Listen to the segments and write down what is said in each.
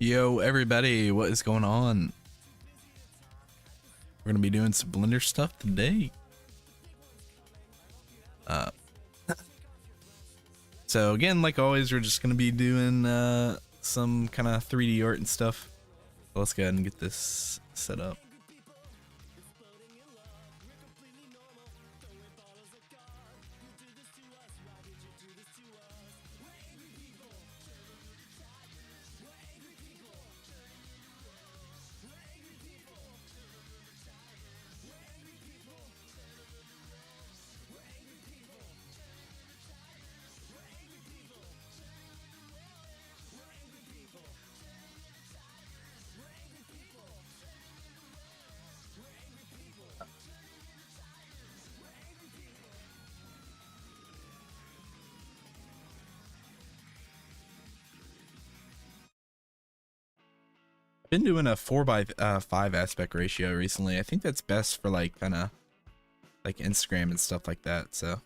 Yo, everybody, what is going on? We're gonna be doing some Blender stuff today. Uh, so again, like always, we're just gonna be doing some kind of 3D art and stuff. So let's go ahead and get this set up. Been doing a 4:5 aspect ratio recently. I think that's best for like kind of like Instagram and stuff like that. So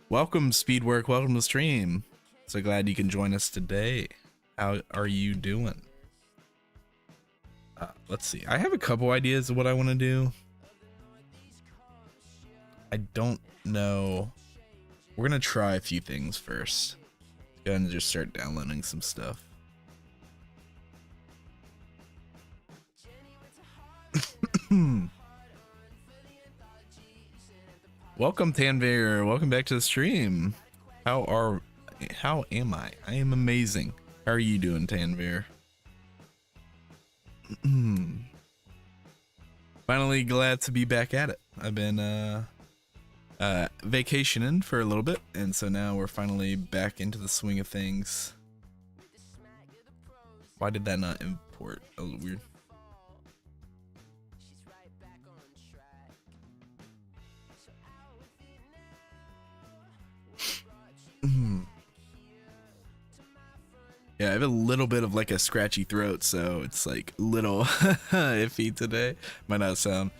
welcome Speedwork, welcome to the stream. So glad you can join us today. How are you doing? Let's see. I have a couple ideas of what I want to do. I don't know. We're gonna try a few things first. Go ahead and just start downloading some stuff. Welcome Tanvir, welcome back to the stream. How am I? I am amazing. How are you doing, Tanvir? Finally glad to be back at it. I've been vacationing for a little bit, and so now we're finally back into the swing of things. Why did that not import? That was weird. Yeah, I have a little bit of like a scratchy throat, so it's like little iffy today. Might not sound.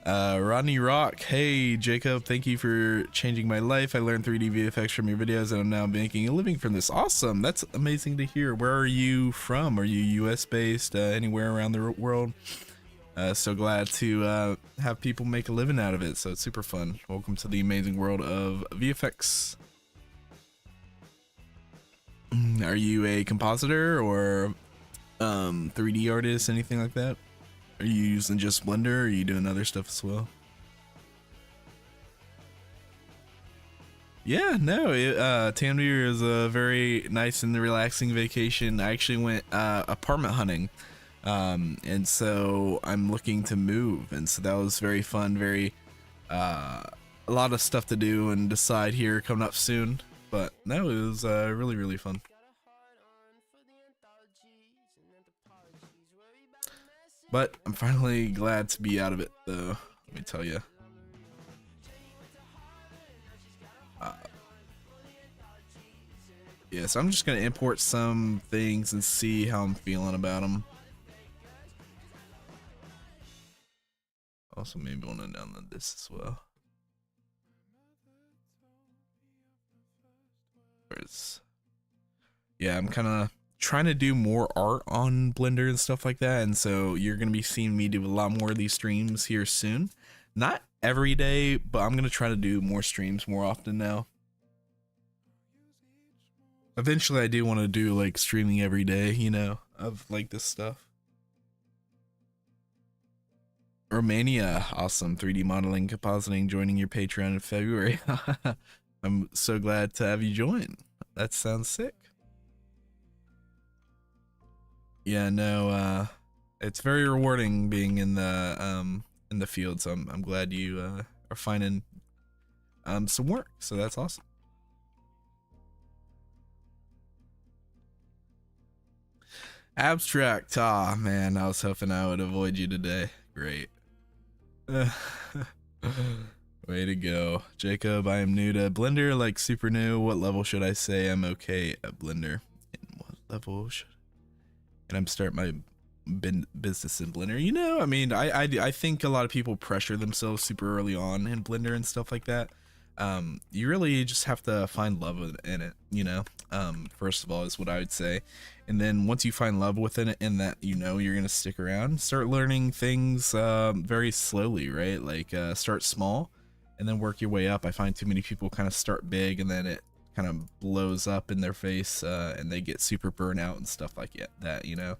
Rodney Rock, hey Jacob, thank you for changing my life. I learned 3D VFX from your videos and I'm now making a living from this. Awesome, that's amazing to hear. Where are you from? Are you US based, anywhere around the world? So glad to have people make a living out of it, so it's super fun. Welcome to the amazing world of VFX. Are you a compositor or 3D artist, anything like that? Are you using just Blender, or are you doing other stuff as well? Yeah, no, Tanvir is a very nice and relaxing vacation. I actually went apartment hunting, and so I'm looking to move, and so that was very fun. Very a lot of stuff to do and decide here coming up soon. But no, it was really fun. But I'm finally glad to be out of it, though. Let me tell you. Yeah, so I'm just gonna import some things and see how I'm feeling about them. Also, maybe want to download this as well. Yeah, I'm kind of trying to do more art on Blender and stuff like that, and so you're gonna be seeing me do a lot more of these streams here soon. Not every day, but I'm gonna try to do more streams more often now. Eventually I do want to do like streaming every day, you know, of like this stuff. Romania, awesome. 3D modeling, compositing, joining your Patreon in February. I'm so glad to have you join. That sounds sick. Yeah, no, it's very rewarding being in the field, so I'm glad you are finding some work. So that's awesome. Abstract, ah man, I was hoping I would avoid you today. Great. Way to go, Jacob. I am new to Blender, like super new. What level should I say I'm okay at Blender? And what level should? And I'm starting my business in Blender. You know, I mean, I think a lot of people pressure themselves super early on in Blender and stuff like that. You really just have to find love in it, you know. First of all, is what I would say, and then once you find love within it and that you know you're gonna stick around, start learning things very slowly, right? Like start small and then work your way up. I find too many people kind of start big and then it kind of blows up in their face, and they get super burnout and stuff like that, you know.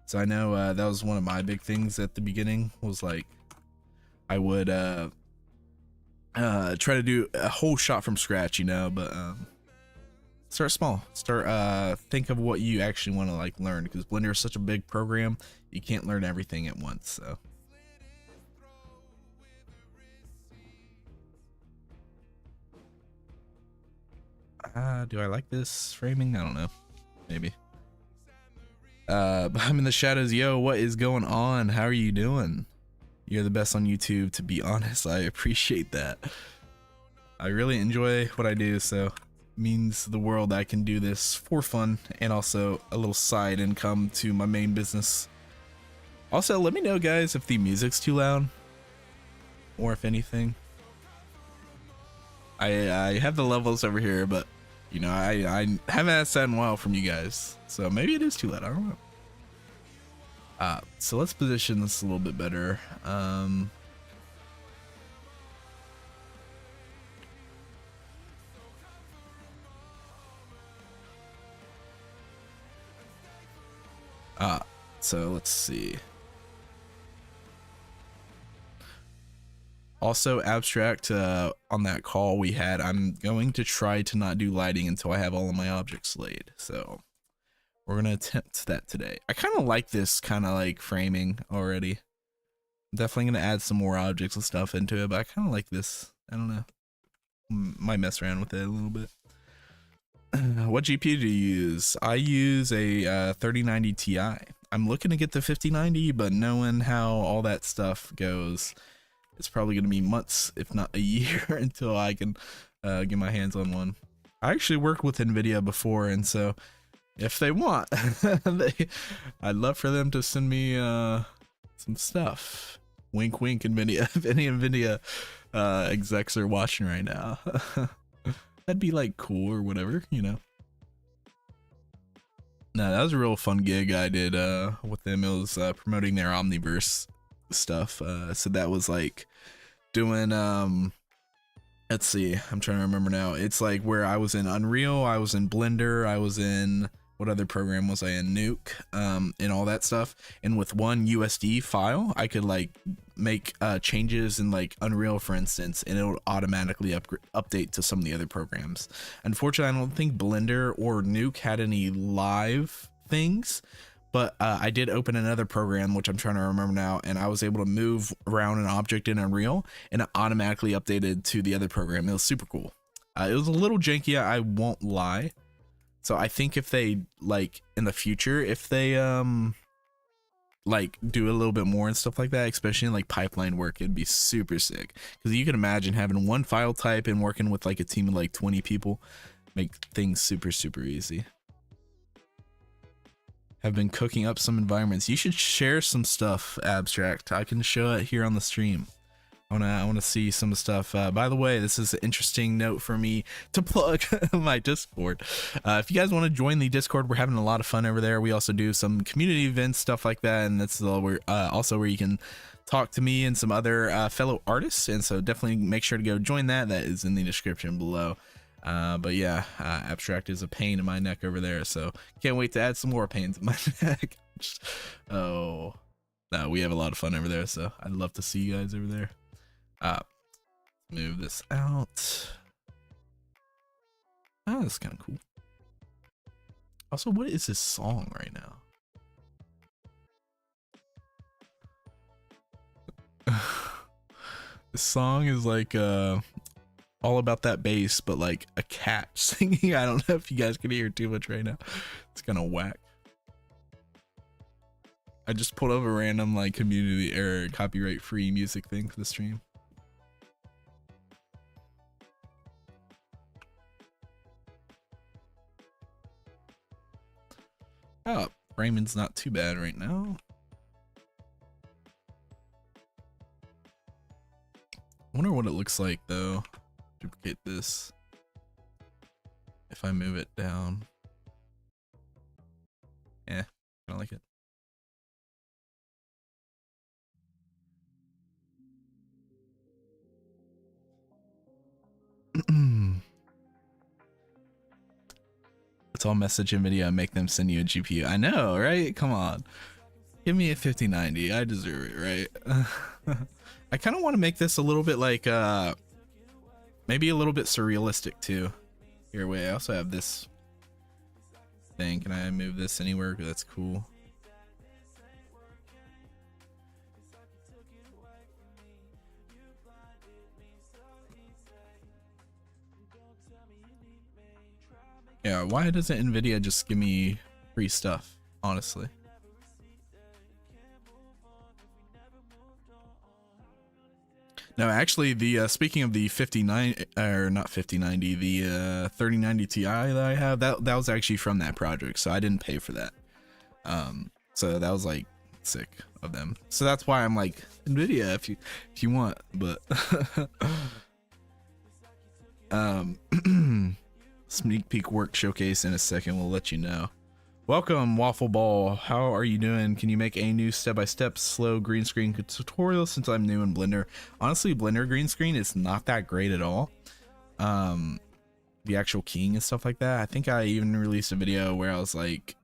So I know that was one of my big things at the beginning, was like I would try to do a whole shot from scratch, you know, but start small. Start think of what you actually want to like learn, because Blender is such a big program, you can't learn everything at once. So do I like this framing? I don't know, maybe. But I'm in the shadows. Yo, what is going on? How are you doing? You're the best on YouTube, to be honest. I appreciate that. I really enjoy what I do, so it means the world I can do this for fun and also a little side income to my main business. Also, let me know, guys, if the music's too loud or if anything. I have the levels over here, but you know, I haven't asked that in a while from you guys, so maybe it is too loud. I don't know. So let's position this a little bit better. So let's see. Also, Abstract, on that call we had, I'm going to try to not do lighting until I have all of my objects laid. So we're going to attempt that today. I kind of like this kind of like framing already. I'm definitely going to add some more objects and stuff into it, but I kind of like this. I don't know. Might mess around with it a little bit. What GPU do you use? I use a 3090 Ti. I'm looking to get the 5090, but knowing how all that stuff goes, it's probably going to be months, if not a year, until I can get my hands on one. I actually worked with NVIDIA before, and so if they want, I'd love for them to send me some stuff. Wink, wink, NVIDIA. If any NVIDIA execs are watching right now, that'd be like cool or whatever, you know. No, that was a real fun gig I did with them. It was promoting their Omniverse stuff. So that was like doing let's see, I'm trying to remember now. It's like where I was in Unreal, I was in Blender, I was in, what other program was I in? Nuke, and all that stuff. And with one USD file, I could like make changes in like Unreal, for instance, and it'll automatically update to some of the other programs. Unfortunately, I don't think Blender or Nuke had any live things, but I did open another program, which I'm trying to remember now, and I was able to move around an object in Unreal, and it automatically updated to the other program. It was super cool. It was a little janky, I won't lie. So I think if they, like, in the future, if they, like, do a little bit more and stuff like that, especially in, like, pipeline work, it'd be super sick. Because you can imagine having one file type and working with, like, a team of, like, 20 people, make things super, super easy. Have been cooking up some environments. You should share some stuff, Abstract. I can show it here on the stream. I wanna see some stuff. By the way, this is an interesting note for me to plug my Discord. If you guys want to join the Discord, we're having a lot of fun over there. We also do some community events, stuff like that, and that's also where you can talk to me and some other fellow artists. And so definitely make sure to go join that. That is in the description below. But yeah, Abstract is a pain in my neck over there, so can't wait to add some more pains in my neck. Oh, no, we have a lot of fun over there, so I'd love to see you guys over there. Move this out. Oh, that's kind of cool. Also, what is this song right now? This song is like all about that bass, but like a cat singing. I don't know if you guys can hear too much right now. It's kind of whack. I just pulled up a random like community error copyright free music thing for the stream. Oh, Raymond's not too bad right now. I wonder what it looks like though. Duplicate replicate this if I move it down. Yeah, I don't like it. Let's all message NVIDIA and make them send you a GPU. I know, right? Come on. Give me a 5090. I deserve it, right? I kind of want to make this a little bit like, maybe a little bit surrealistic too. Here, wait, I also have this thing. Can I move this anywhere? That's cool. Yeah, why doesn't NVIDIA just give me free stuff, honestly? No, actually, the speaking of the 59 or not 5090, the 3090 Ti that I have, that was actually from that project, so I didn't pay for that. So that was like sick of them. So that's why I'm like, NVIDIA, if you want, but sneak peek work showcase in a second. We'll let you know. Welcome, Waffle Ball. How are you doing? Can you make a new step-by-step slow green screen tutorial since I'm new in Blender? Honestly, Blender green screen is not that great at all. The actual keying and stuff like that. I think I even released a video where I was like,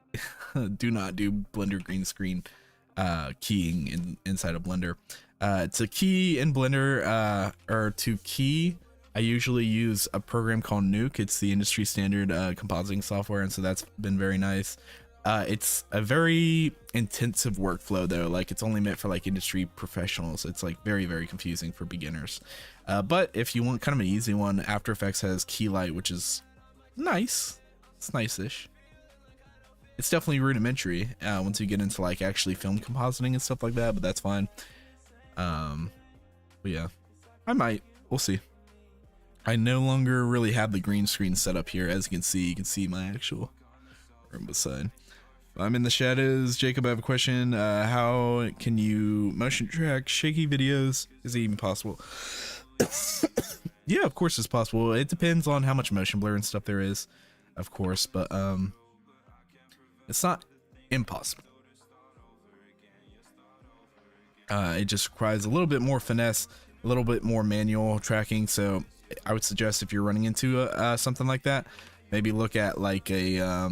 do not do Blender green screen keying inside of Blender. To key in Blender, or to key, I usually use a program called Nuke. It's the industry standard compositing software, and so that's been very nice. It's a very intensive workflow though. Like, it's only meant for like industry professionals. It's like very, very confusing for beginners. But if you want kind of an easy one, After Effects has Keylight, which is nice. It's nice-ish. It's definitely rudimentary once you get into like actually film compositing and stuff like that, but that's fine. But yeah, I might. We'll see. I no longer really have the green screen set up here. As you can see my actual room beside. I'm in the shadows. Jacob, I have a question. How can you motion track shaky videos? Is it even possible? Yeah, of course it's possible. It depends on how much motion blur and stuff there is, of course, but it's not impossible. It just requires a little bit more finesse, a little bit more manual tracking. So I would suggest if you're running into something like that, maybe look at like a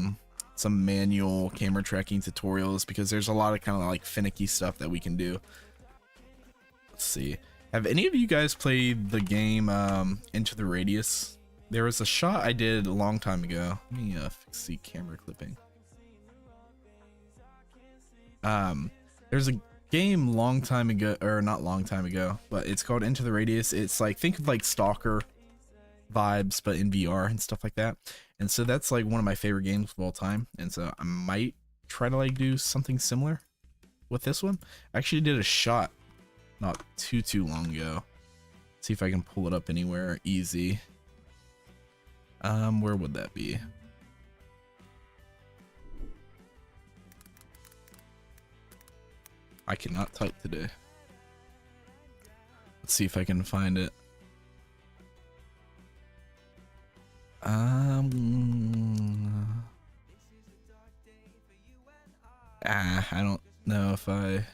some manual camera tracking tutorials, because there's a lot of kind of like finicky stuff that we can do. Let's see. Have any of you guys played the game Into the Radius? There was a shot I did a long time ago. Let me fix the camera clipping. There's a game long time ago, or not long time ago, but it's called Into the Radius. It's like, think of like Stalker vibes, but in VR and stuff like that. And so that's like one of my favorite games of all time. And so I might try to like do something similar with this one. I actually did a shot not too long ago. See if I can pull it up anywhere easy. Where would that be? I cannot type today. Let's see if I can find it. I don't know if I...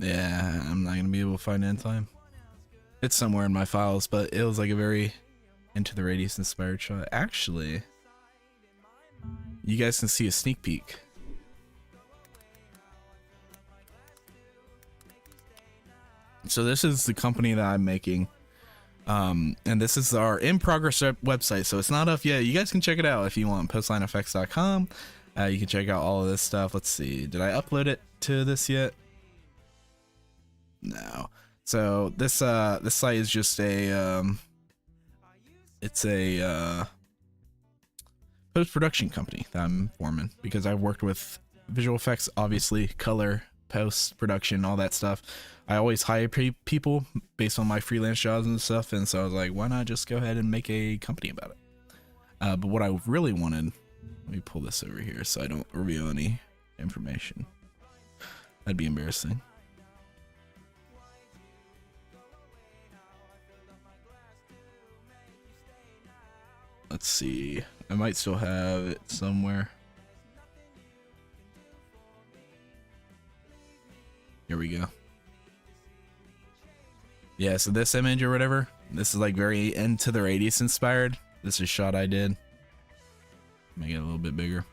Yeah, I'm not gonna be able to find it in time. It's somewhere in my files, but it was like a very Into the Radius inspired shot. Actually, you guys can see a sneak peek. So this is the company that I'm making, and this is our in progress website. So it's not up yet. You guys can check it out if you want. postlinefx.com. You can check out all of this stuff. Let's see. Did I upload it to this yet? No. So this site is just a it's a post-production company that I'm forming, because I've worked with visual effects, obviously, color, post production, all that stuff. I always hire people based on my freelance jobs and stuff, and so I was like, why not just go ahead and make a company about it? But what I really wanted, let me pull this over here so I don't reveal any information. That'd be embarrassing. Let's see. I might still have it somewhere. Here we go. Yeah, so this image or whatever, this is like very Into the Radius inspired. This is a shot I did. Make it a little bit bigger.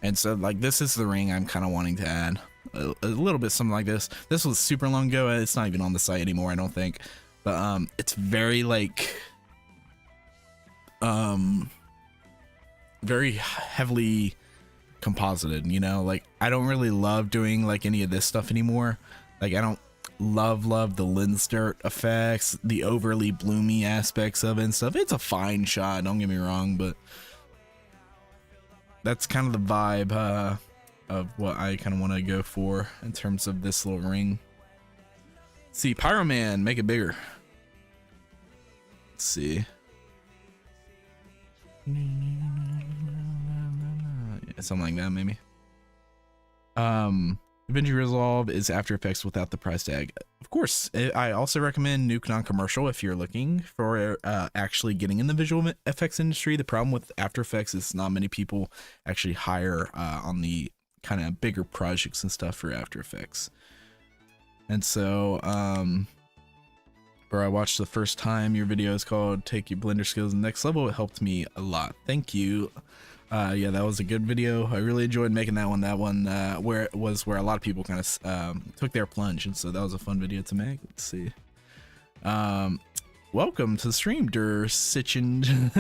And so like this is the ring I'm kind of wanting to add. A little bit something like this. This was super long ago. It's not even on the site anymore, I don't think. But it's very like very heavily composited, you know? Like I don't really love doing like any of this stuff anymore. Like I don't love the lens dirt effects, the overly bloomy aspects of it and stuff. It's a fine shot, don't get me wrong, but that's kind of the vibe of what I kind of want to go for in terms of this little ring. Let's see, Pyro Man, make it bigger. Let's see. Yeah, something like that maybe. DaVinci Resolve is After Effects without the price tag. Of course, I also recommend Nuke Non-Commercial if you're looking for actually getting in the visual effects industry. The problem with After Effects is not many people actually hire on the kind of bigger projects and stuff for After Effects. And so, bro, I watched the first time your video is called Take Your Blender Skills to the Next Level. It helped me a lot. Thank you. Yeah, that was a good video. I really enjoyed making that one. That one where a lot of people kind of took their plunge, and so that was a fun video to make. Let's see. Welcome to the stream, Der Sitchin.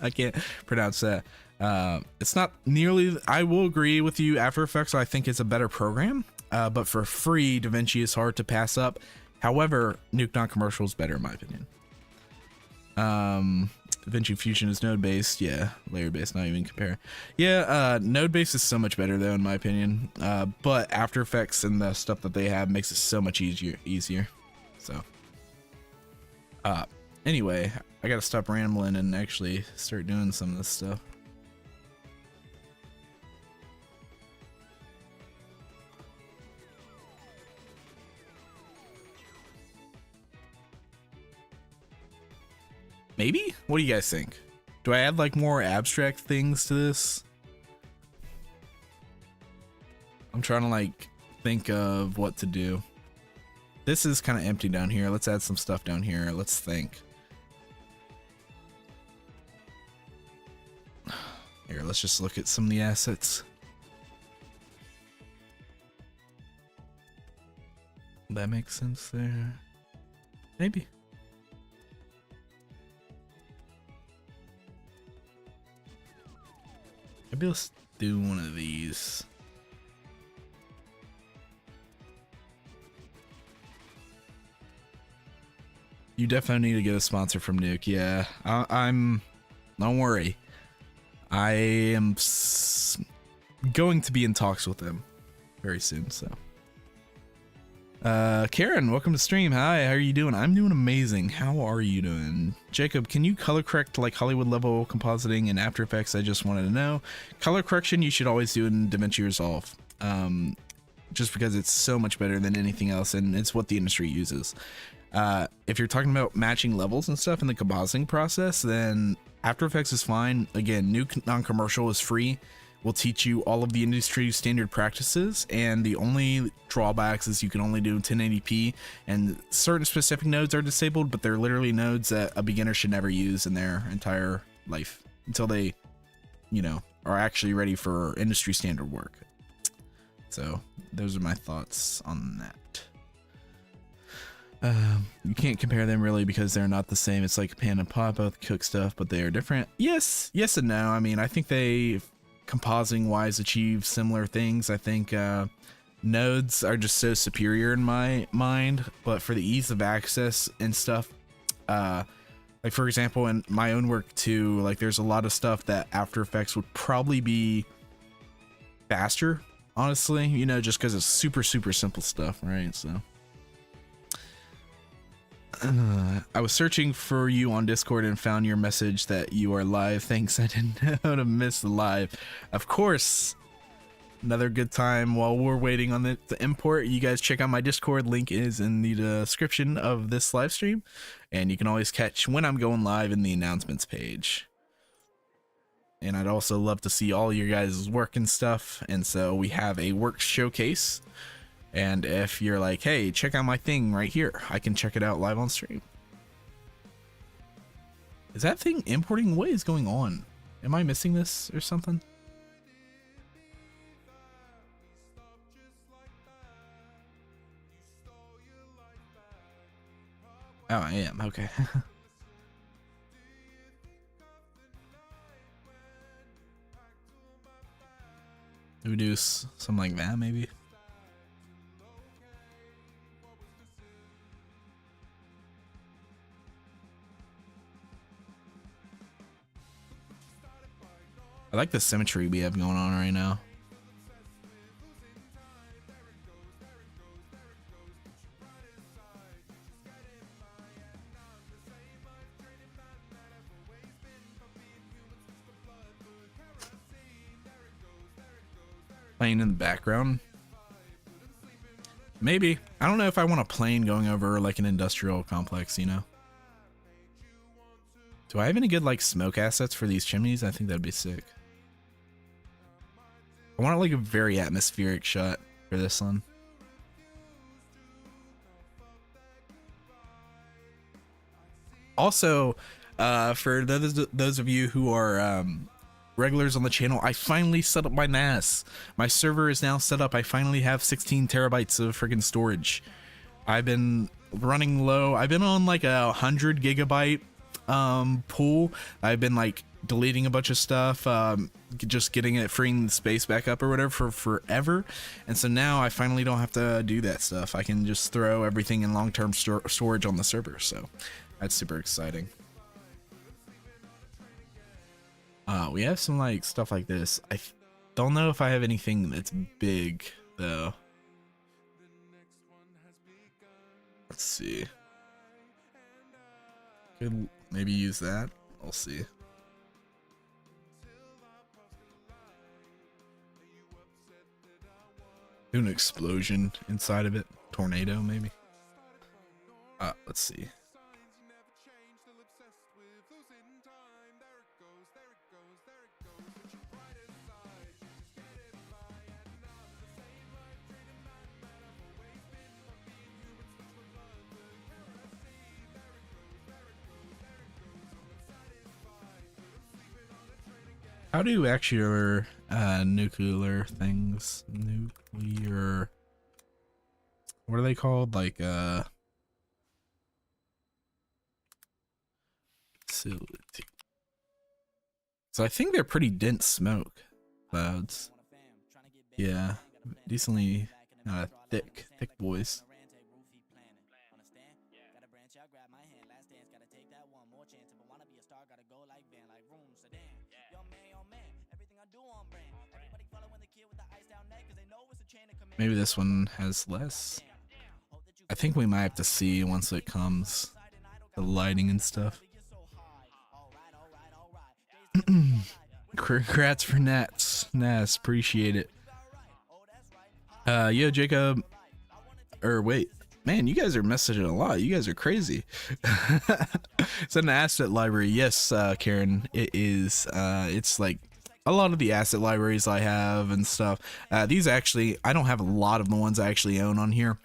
I can't pronounce that. It's not nearly. I will agree with you. After Effects, I think, is a better program, but for free, DaVinci is hard to pass up. However, Nuke Non-Commercial is better in my opinion. DaVinci Fusion is node based, yeah. Layer based, not even compare. Yeah, node based is so much better though in my opinion. But After Effects and the stuff that they have makes it so much easier. So anyway, I gotta stop rambling and actually start doing some of this stuff. Maybe? What do you guys think? Do I add like more abstract things to this? I'm trying to like think of what to do. This is kind of empty down here. Let's add some stuff down here. Let's think. Here, let's just look at some of the assets. That makes sense there. Maybe. Maybe let's do one of these. You definitely need to get a sponsor from Nuke. Yeah, I'm. Don't worry. I am going to be in talks with them very soon. So, Karen, welcome to stream. Hi, how are you doing? I'm doing amazing. How are you doing? Jacob, can you color correct like Hollywood level compositing in After Effects? I just wanted to know. Color correction you should always do in DaVinci Resolve, just because it's so much better than anything else, and it's what the industry uses. If you're talking about matching levels and stuff in the compositing process, then After Effects is fine. Again, Nuke Non-Commercial is free. Will teach you all of the industry standard practices, and the only drawbacks is you can only do 1080p, and certain specific nodes are disabled, but they're literally nodes that a beginner should never use in their entire life until they, you know, are actually ready for industry standard work. So those are my thoughts on that. You can't compare them really because they're not the same. It's like Pan and Pop, both cook stuff, but they are different. Yes and no. I mean, I think they compositing wise achieve similar things. I think nodes are just so superior in my mind, but for the ease of access and stuff, like for example in my own work too, like there's a lot of stuff that After Effects would probably be faster honestly, you know, just because it's super simple stuff, right? So I was searching for you on Discord and found your message that you are live. Thanks. I didn't know to miss the live. Of course, another good time while we're waiting on the import. You guys check out my Discord. Link is in the description of this live stream, and you can always catch when I'm going live in the announcements page. And I'd also love to see all your guys' work and stuff. And so we have a work showcase. And if you're like, hey, check out my thing right here, I can check it out live on stream. Is that thing importing? What is going on? Am I missing this or something? Oh, I am. Okay. We do something like that, maybe. I like the symmetry we have going on right now. Playing in the background. Maybe. I don't know if I want a plane going over like an industrial complex, you know? Do I have any good like smoke assets for these chimneys? I think that'd be sick. I want like a very atmospheric shot for this one. Also, for those of you who are regulars on the channel, I finally set up my NAS. My server is now set up. I finally have 16 terabytes of freaking storage. I've been running low. I've been on like 100 gigabyte pool. I've been like deleting a bunch of stuff, just getting it, freeing the space back up or whatever for forever. And so now I finally don't have to do that stuff. I can just throw everything in long-term storage on the server. So that's super exciting. We have some like stuff like this. I don't know if I have anything that's big though. Let's see. Could maybe use that. We'll see. Do an explosion inside of it. Tornado maybe. Let's see. How do actual nuclear things, nuclear, what are they called? Like facility. So I think they're pretty dense smoke clouds. Yeah, decently thick boys. Maybe this one has less. I think we might have to see once it comes, the lighting and stuff. Congrats for Nas, appreciate it. Yo, Jacob. Or wait, man, you guys are messaging a lot. You guys are crazy. It's an asset library. Yes, Karen, it is. It's like a lot of the asset libraries I have and stuff. These actually, I don't have a lot of the ones I actually own on here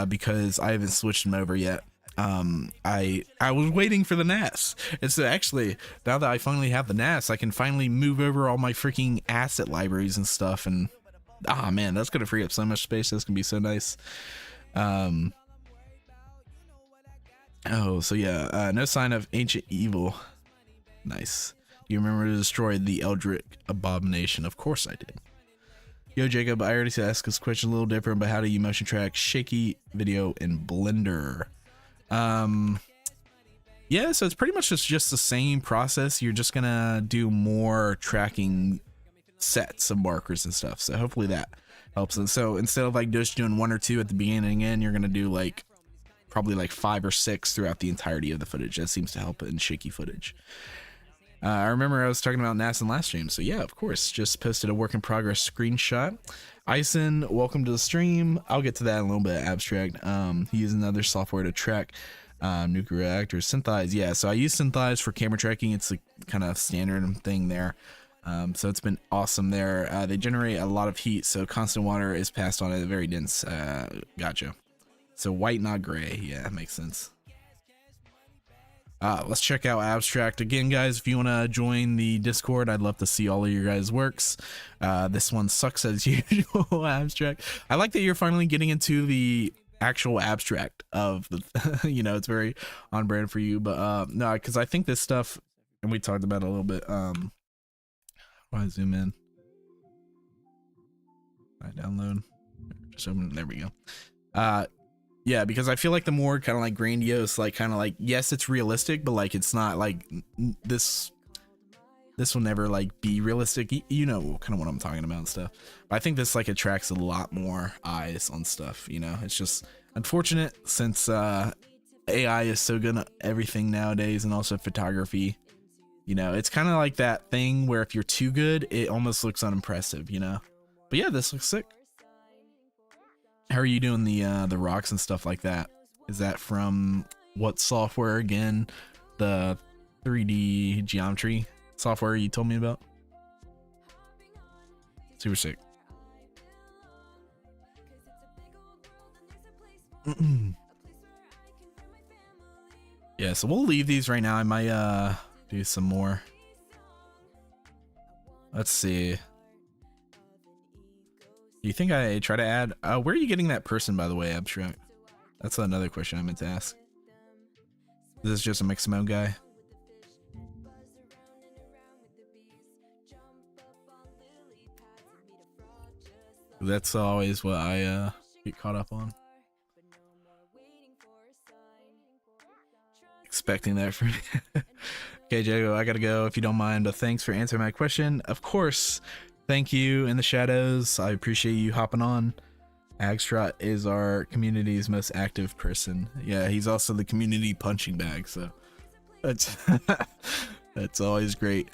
because I haven't switched them over yet. I was waiting for the NAS, and so actually now that I finally have the NAS, I can finally move over all my freaking asset libraries and stuff. And man, that's gonna free up so much space. That's gonna be so nice. Oh, so yeah, no sign of ancient evil. Nice. Do you remember to destroy the Eldritch abomination? Of course I did. Yo, Jacob, I already asked this question a little different, but how do you motion track shaky video in Blender? Yeah, so it's pretty much just the same process. You're just gonna do more tracking sets of markers and stuff. So hopefully that helps. And so instead of like just doing 1 or 2 at the beginning and you're gonna do like probably like 5 or 6 throughout the entirety of the footage. That seems to help in shaky footage. I remember I was talking about NAS in last stream, so yeah, of course, just posted a work in progress screenshot. Ison, welcome to the stream. I'll get to that in a little bit. Abstract. He uses another software to track nuclear reactors. Synthesize, yeah. So I use Synthesize for camera tracking. It's a kind of standard thing there. So it's been awesome there. They generate a lot of heat, so constant water is passed on it. Very dense. Gotcha. So white, not gray. Yeah, makes sense. Let's check out Abstract again, guys. If you want to join the Discord, I'd love to see all of your guys' works. This one sucks as usual. Abstract. I like that you're finally getting into the actual abstract of the, you know, it's very on brand for you. But no, because I think this stuff, and we talked about it a little bit. Why I zoom in? I download. Just open. There we go. Yeah, because I feel like the more kind of like grandiose, like kind of like, yes, it's realistic, but like it's not like this will never like be realistic. You know kind of what I'm talking about and stuff. But I think this like attracts a lot more eyes on stuff, you know. It's just unfortunate since AI is so good at everything nowadays, and also photography. You know, it's kind of like that thing where if you're too good, it almost looks unimpressive, you know. But yeah, this looks sick. How are you doing the rocks and stuff like that? Is that from what software again? The 3D geometry software you told me about? Super sick. Yeah, so we'll leave these right now. I might do some more. Let's see. Do you think I try to add? Where are you getting that person, by the way, Abstract? That's another question I meant to ask. Is this just a mixed mode guy? That's always what I get caught up on. Expecting that from me. Okay, Jago, I gotta go if you don't mind. But thanks for answering my question. Of course. Thank you in the shadows. I appreciate you hopping on. Agstrat is our community's most active person. Yeah, he's also the community punching bag, so that's that's always great.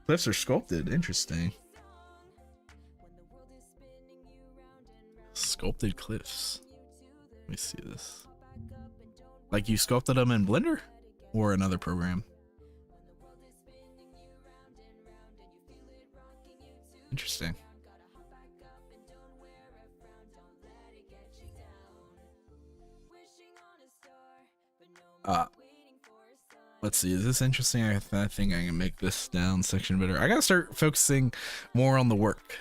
Cliffs are sculpted. Interesting. Sculpted cliffs. Let me see this. Like you sculpted them in Blender or another program? Interesting. Let's see. Is this interesting? I think I can make this down section better. I gotta start focusing more on the work.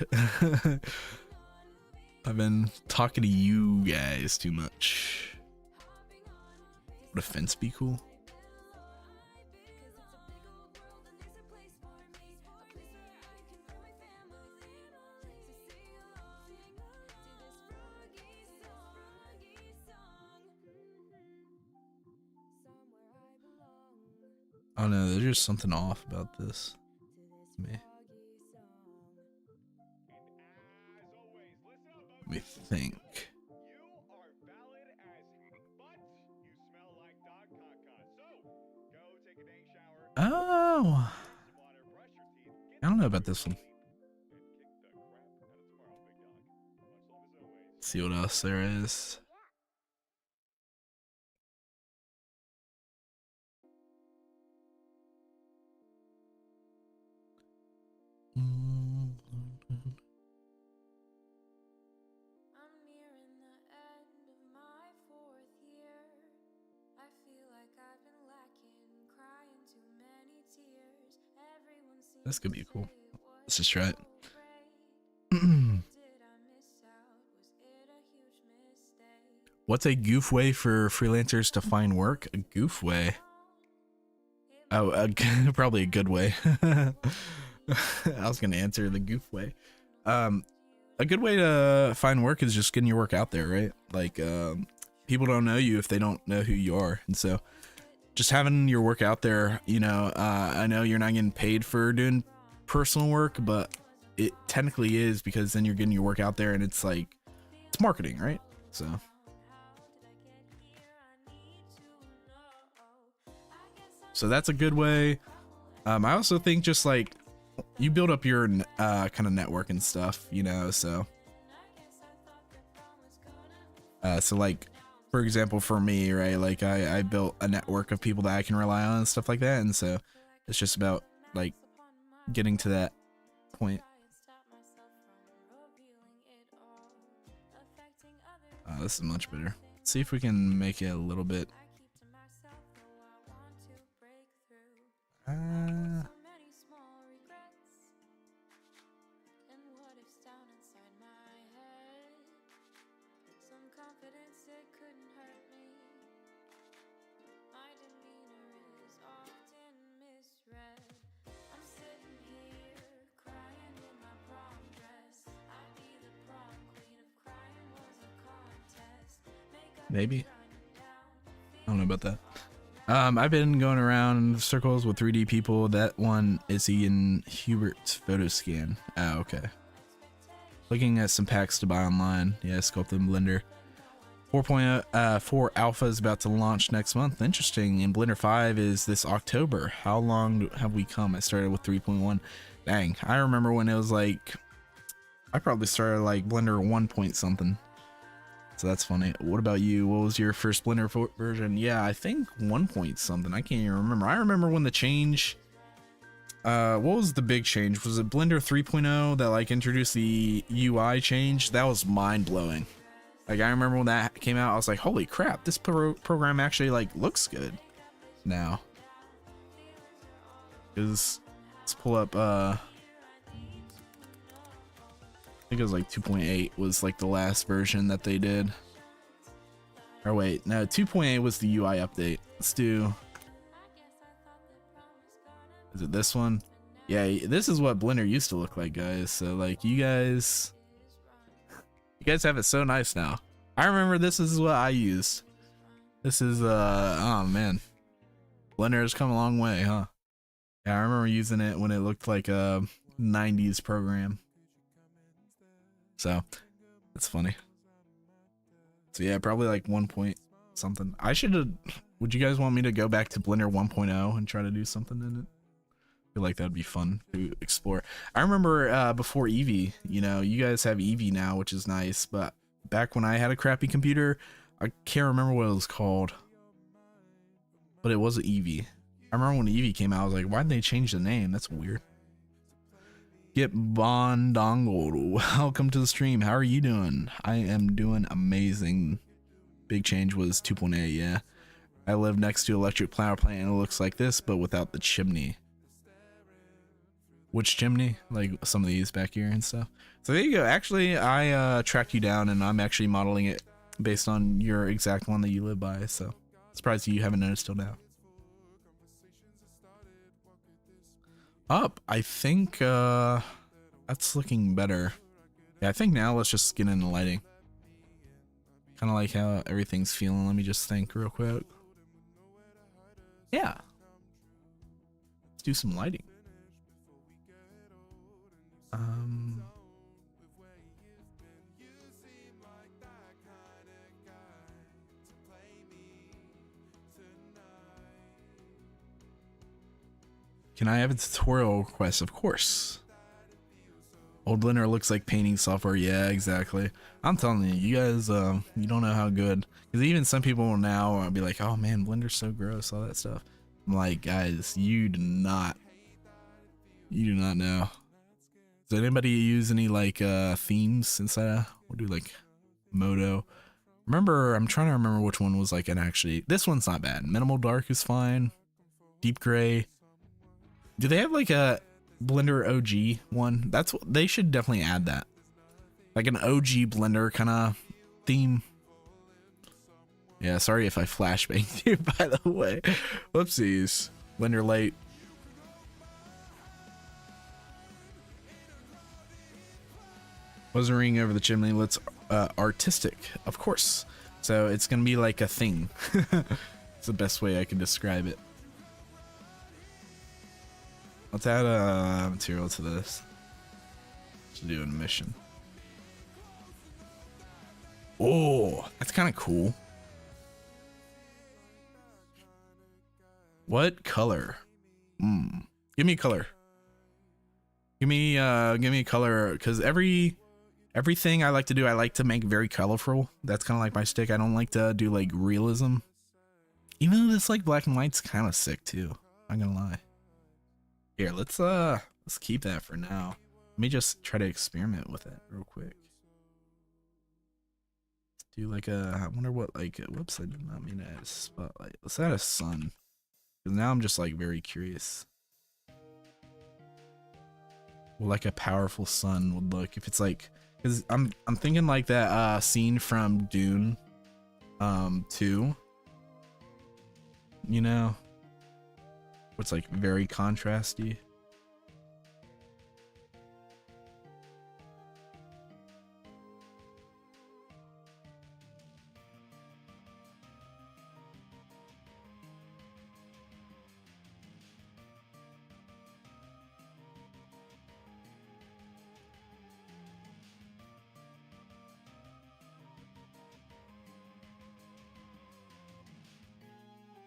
I've been talking to you guys too much. Would a fence be cool? Oh no, there's just something off about this. Let me think. Oh, I don't know about this one. Let's see what else there is. This could be cool. Let's just try it. What's a goof way for freelancers to find work? A goof way? Oh, probably a good way. I was gonna answer the goof way. A good way to find work is just getting your work out there, right? Like, people don't know you if they don't know who you are, and so just having your work out there, you know, I know you're not getting paid for doing personal work, but it technically is, because then you're getting your work out there, and it's like, it's marketing, right? So that's a good way. I also think just like you build up your kind of network and stuff, you know, so like, for example, for me, right, like I built a network of people that I can rely on and stuff like that, and so it's just about like getting to that point. This is much better. Let's see if we can make it a little bit. Maybe. I don't know about that. I've been going around circles with 3D people. That one is Ian Hubert's photo scan. Oh, okay. Looking at some packs to buy online. Yeah, Sculpt in Blender. 4.4 Alpha is about to launch next month. Interesting. And Blender 5 is this October. How long have we come? I started with 3.1. Dang, I remember when it was like, I probably started like Blender 1 point something. So that's funny. What about you? What was your first Blender version? Yeah, I think 1 point something. I can't even remember. I remember when the change, what was the big change? Was it Blender 3.0 that like introduced the UI change? That was mind blowing. Like I remember when that came out, I was like, holy crap, this program actually like looks good now. Let's pull up, I think it was like 2.8 was like the last version that they did. Or wait, no, 2.8 was the UI update. Let's do, is it this one? Yeah, this is what Blender used to look like, guys. So like you guys have it so nice now. I remember this is what I used. This is oh man, Blender has come a long way, huh? Yeah, I remember using it when it looked like a 90s program. So that's funny. So yeah, probably like 1 point something. I should have, would you guys want me to go back to Blender 1.0 and try to do something in it? I feel like that'd be fun to explore. I remember before Eevee, you know, you guys have Eevee now, which is nice, but back when I had a crappy computer, I can't remember what it was called, but it was an Eevee. I remember when Eevee came out, I was like, why'd they change the name? That's weird. Get Bondongle, welcome to the stream. How are you doing? I am doing amazing. Big change was 2.8, yeah. I live next to electric power plant and it looks like this, but without the chimney. Which chimney? Like some of these back here and stuff. So there you go. Actually, I tracked you down and I'm actually modeling it based on your exact one that you live by. So surprised you haven't noticed till now. Up, I think that's looking better. Yeah, I think now let's just get into lighting. Kind of like how everything's feeling. Let me just think real quick. Yeah, let's do some lighting. Can I have a tutorial request? Of course. Old Blender looks like painting software. Yeah, exactly. I'm telling you, you guys, you don't know how good. Because even some people now will be like, "Oh man, Blender's so gross," all that stuff. I'm like, guys, you do not know. Does anybody use any like themes inside? We'll do like Modo. Remember, I'm trying to remember which one was like an actually. This one's not bad. Minimal dark is fine. Deep gray. Do they have like a Blender OG one? That's what they should definitely add, that like an OG Blender kind of theme. Yeah, sorry if I flashbanged you, by the way. Whoopsies. Blender late. Was a ring over the chimney. Let's artistic, of course. So it's gonna be like a thing. It's the best way I can describe it. Let's add a material to this to do a mission. Oh, that's kind of cool. What color? Give me a color. Give me a color, because everything I like to do, I like to make very colorful. That's kind of like my stick. I don't like to do like realism. Even though this like black and white's kind of sick too. I'm not gonna lie. Here, let's keep that for now. Let me just try to experiment with it real quick. Let's do like I wonder what like whoops, I did not mean to add a spotlight. Let's add a sun. Because now I'm just like very curious. Well, like a powerful sun would look if it's like, because I'm thinking like that scene from Dune 2, you know, what's like very contrasty.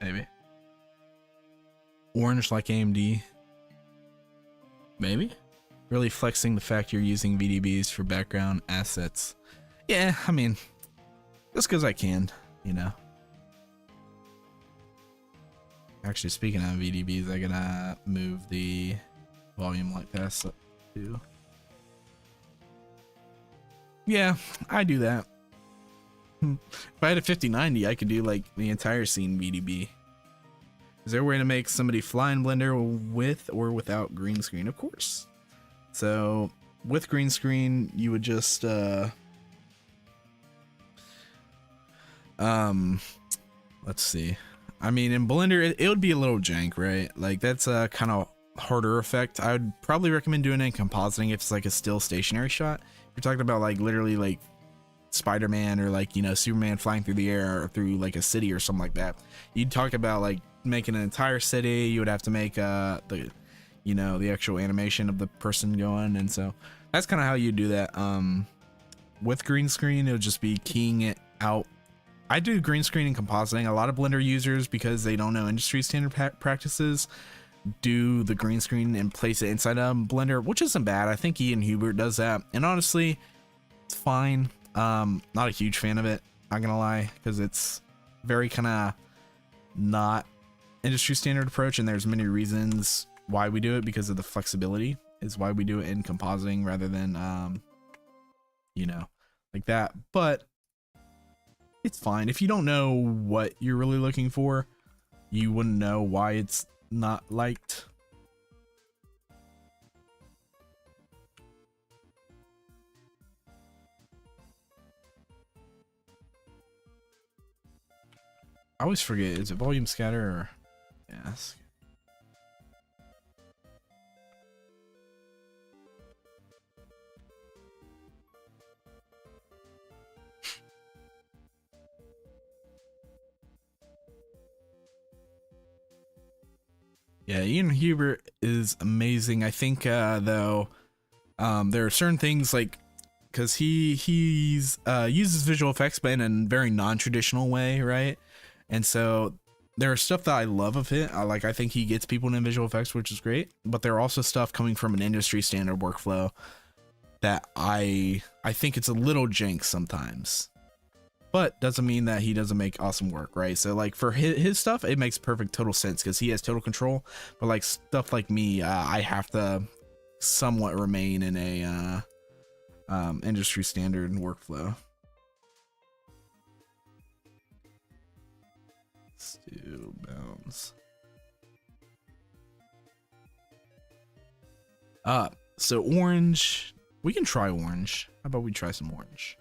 Maybe. Orange like AMD. Maybe. Really flexing the fact you're using VDBs for background assets. Yeah, I mean, just because I can, you know. Actually, speaking of VDBs, I gotta move the volume like this up too. Yeah, I do that. If I had a 5090, I could do like the entire scene VDB. Is there a way to make somebody fly in Blender with or without green screen? Of course. So with green screen, you would just let's see. I mean, in Blender, it would be a little jank, right? Like that's a kind of harder effect. I would probably recommend doing it in compositing if it's like a still stationary shot. If you're talking about like literally like Spider-Man or like, you know, Superman flying through the air or through like a city or something like that, you'd talk about like making an entire city. You would have to make the, you know, the actual animation of the person going, and so that's kind of how you do that. With green screen, it would just be keying it out. I do green screen and compositing. A lot of Blender users, because they don't know industry standard practices, do the green screen and place it inside of Blender, which isn't bad. I think Ian Hubert does that, and honestly, it's fine. Not a huge fan of it, not gonna lie, because it's very kind of not industry standard approach, and there's many reasons why we do it. Because of the flexibility is why we do it in compositing rather than you know, like that. But it's fine. If you don't know what you're really looking for, you wouldn't know why it's not liked. I always forget, is it volume scatter or yes? Yeah, Ian Hubert is amazing. I think though, there are certain things like, because he's uses visual effects but in a very non-traditional way, right? And so there's stuff that I love of it. I think he gets people in visual effects, which is great. But there are also stuff coming from an industry standard workflow that I think it's a little jank sometimes. But doesn't mean that he doesn't make awesome work, right? So like for his stuff, it makes perfect total sense because he has total control. But like stuff like me, I have to somewhat remain in a industry standard workflow. Still bounds. So orange, we can try orange. How about we try some orange?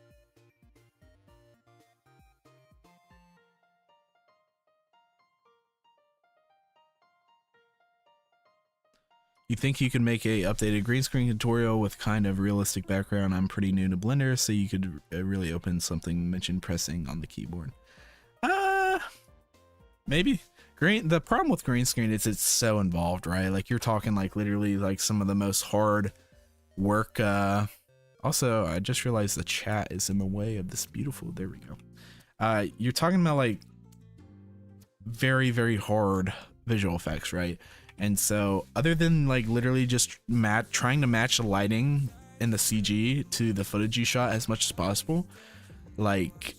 You think you could make a updated green screen tutorial with kind of realistic background? I'm pretty new to Blender, so you could really open something mentioned pressing on the keyboard. Maybe. The problem with green screen is it's so involved, right? Like you're talking like literally like some of the most hard work. Also, I just realized the chat is in the way of this beautiful. There we go. You're talking about like very, very hard visual effects, right? And so other than like literally just trying to match the lighting and the CG to the footage you shot as much as possible, like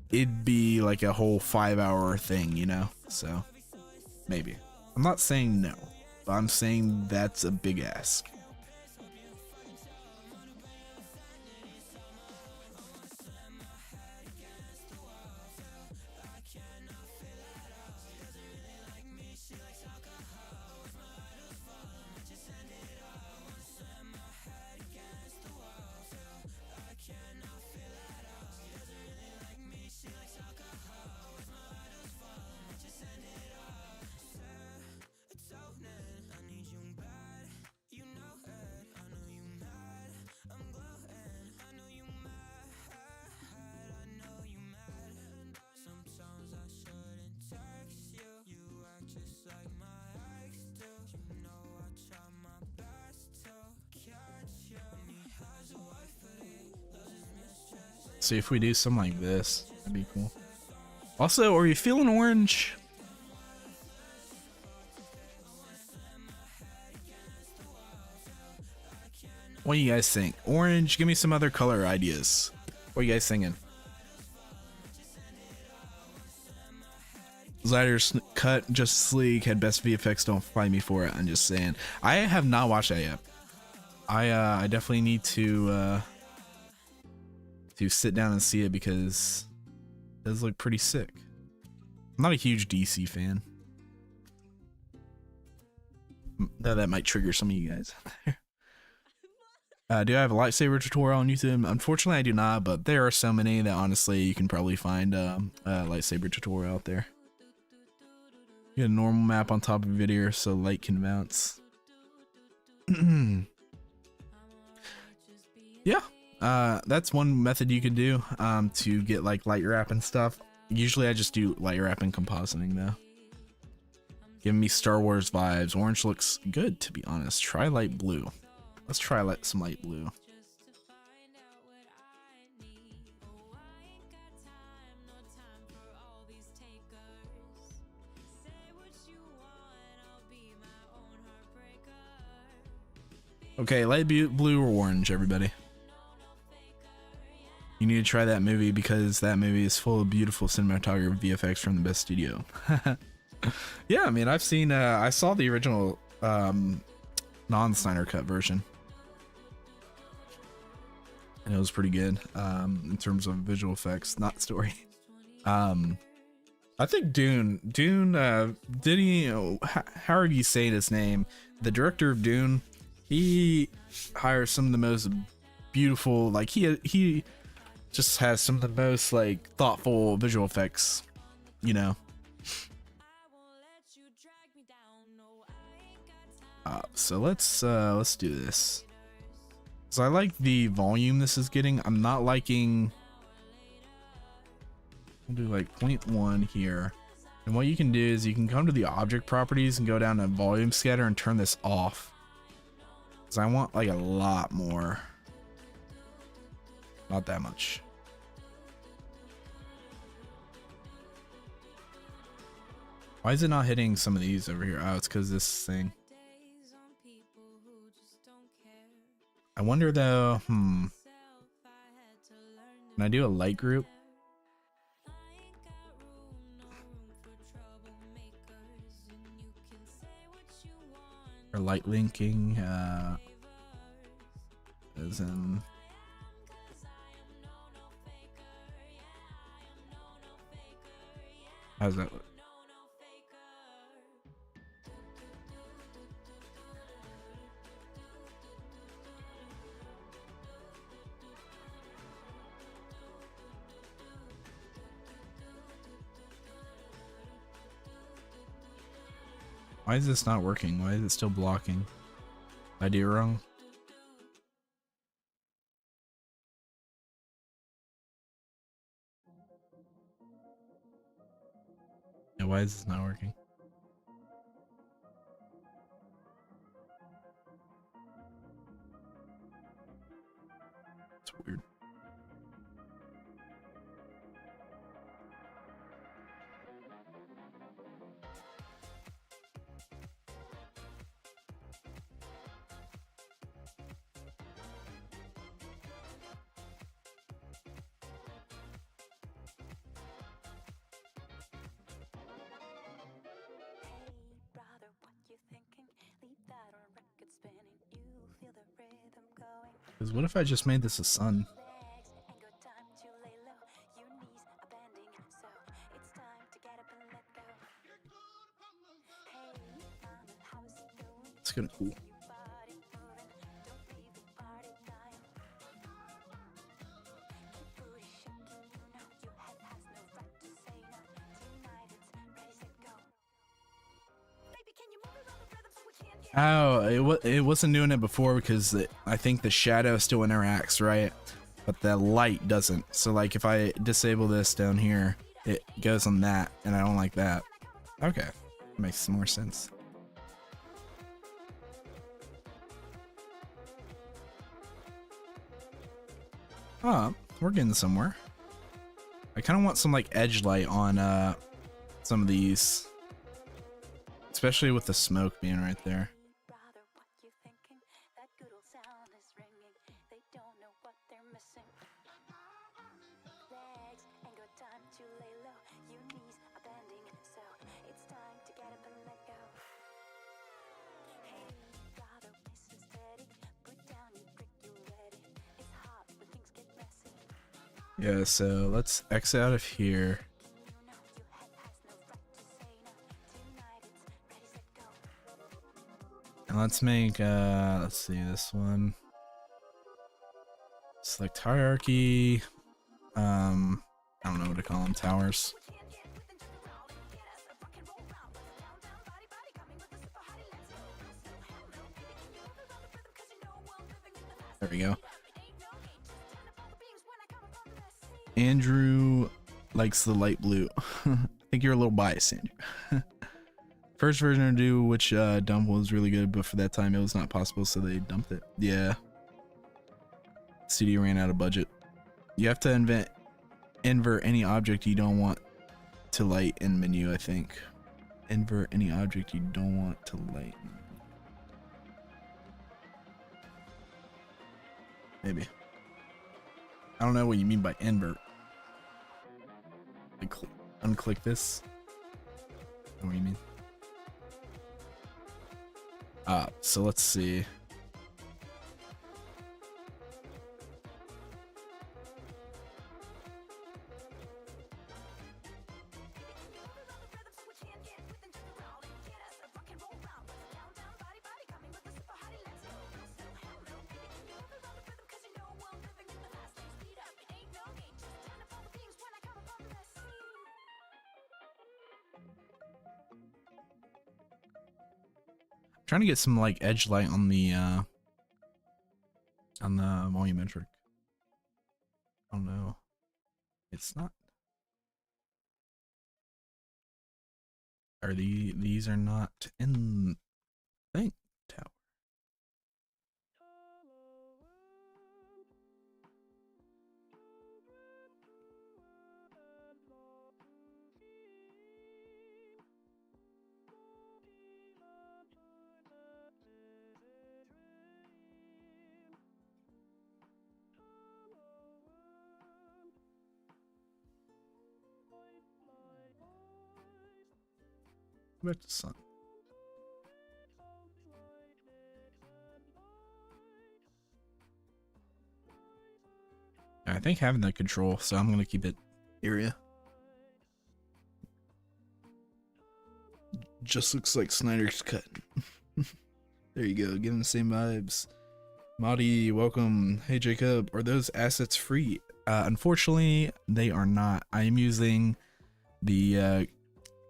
it'd be like a whole 5-hour thing, you know? So maybe. I'm not saying no, but I'm saying that's a big ask. See if we do something like this, that'd be cool. Also, are you feeling orange? What do you guys think? Orange, give me some other color ideas. What are you guys thinking? Zyder's cut just sleek, had best VFX, don't fight me for it. I'm just saying. I have not watched that yet. I definitely need to sit down and see it because it does look pretty sick. I'm not a huge DC fan. That might trigger some of you guys. Do I have a lightsaber tutorial on YouTube? Unfortunately, I do not, but there are so many that honestly you can probably find a lightsaber tutorial out there. Get a normal map on top of a video so light can bounce. Yeah. That's one method you could do to get like light wrap and stuff. Usually I just do light wrap and compositing though. Giving me Star Wars vibes. Orange looks good, to be honest. Try light blue. Let's try some light blue. Okay, light blue or orange, everybody. You need to try that movie because that movie is full of beautiful cinematography VFX from the best studio. Yeah, I mean, I've seen, I saw the original non-Snyder cut version. And it was pretty good in terms of visual effects, not story. I think Dune, did he, however you say his name, the director of Dune, he hires some of the most beautiful, like he just has some of the most like thoughtful visual effects, you know. So let's do this. So I like the volume this is getting. I'm not liking. We'll do like 0.1 here. And what you can do is you can come to the object properties and go down to volume scatter and turn this off. Because I want like a lot more. Not that much. Why is it not hitting some of these over here? Oh, it's because this thing. I wonder though, can I do a light group? Or light linking, as in... How's that look? Why is this not working? Why is it still blocking? Did I do it wrong? Yeah, Why is this not working? It's weird. Because what if I just made this a sun? It's kind of cool. Oh, it wasn't doing it before because I think the shadow still interacts, right? But the light doesn't. So like if I disable this down here, it goes on that, and I don't like that. Okay, makes some more sense. Oh, we're getting somewhere. I kind of want some like edge light on some of these, especially with the smoke being right there. Yeah, so let's X out of here. And let's make, let's see, this one. Select hierarchy. I don't know what to call them, towers. There we go. Andrew likes the light blue. I think you're a little biased, Andrew. First version to do which dump was really good, but for that time it was not possible, so they dumped it. Yeah. Studio ran out of budget. You have to invert any object you don't want to light in menu, I think. Invert any object you don't want to light. Maybe. I don't know what you mean by invert. Like, unclick this. What do you mean? So let's see. Trying to get some like edge light on the volumetric. Oh no, it's not. Are these are not in thing tower? Back to sun. I think having that control, so I'm gonna keep it area. Just looks like Snyder's cut. There you go, give him the same vibes. Madi, welcome. Hey Jacob, are those assets free? Unfortunately, they are not. I am using the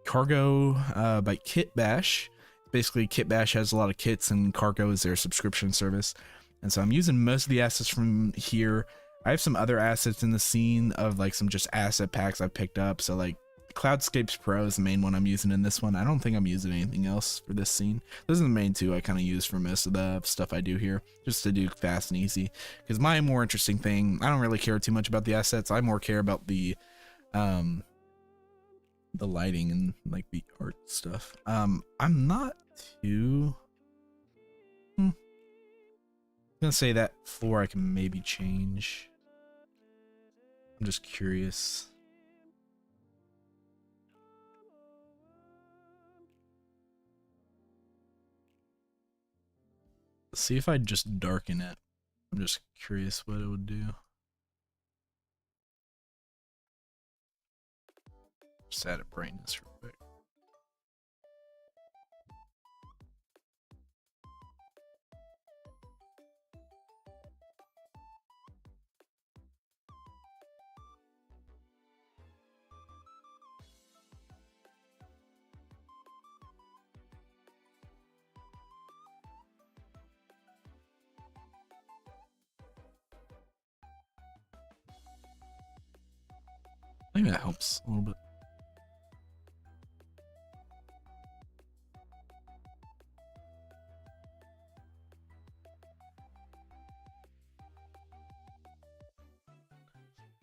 Cargo by Kitbash. Basically, Kitbash has a lot of kits, and Cargo is their subscription service. And so I'm using most of the assets from here. I have some other assets in the scene of like some just asset packs I've picked up. So like Cloudscapes Pro is the main one I'm using in this one. I don't think I'm using anything else for this scene. Those are the main two I kind of use for most of the stuff I do here, just to do fast and easy. Because my more interesting thing, I don't really care too much about the assets. I more care about the lighting and like the art stuff. I'm not too. I'm gonna say that floor I can maybe change. I'm just curious. See if I just darken it. I'm just curious what it would do. Just add a brightness real quick. I think that helps a little bit.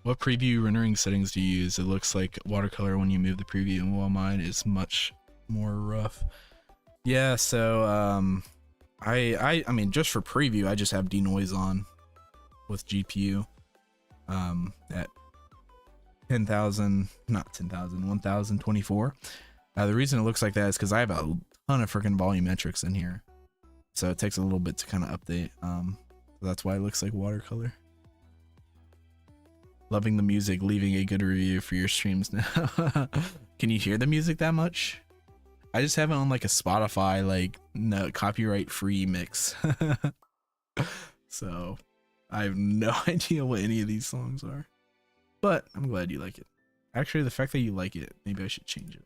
What preview rendering settings do you use? It looks like watercolor when you move the preview, and while mine is much more rough. Yeah, so I mean, just for preview, I just have denoise on with GPU at 10,000, not 10,000, 1024. The reason it looks like that is because I have a ton of freaking volumetrics in here, so it takes a little bit to kind of update. So that's why it looks like watercolor. Loving the music, leaving a good review for your streams now. Can you hear the music that much? I just have it on like a Spotify, like no copyright free mix. So I have no idea what any of these songs are, but I'm glad you like it. Actually, the fact that you like it, maybe I should change it.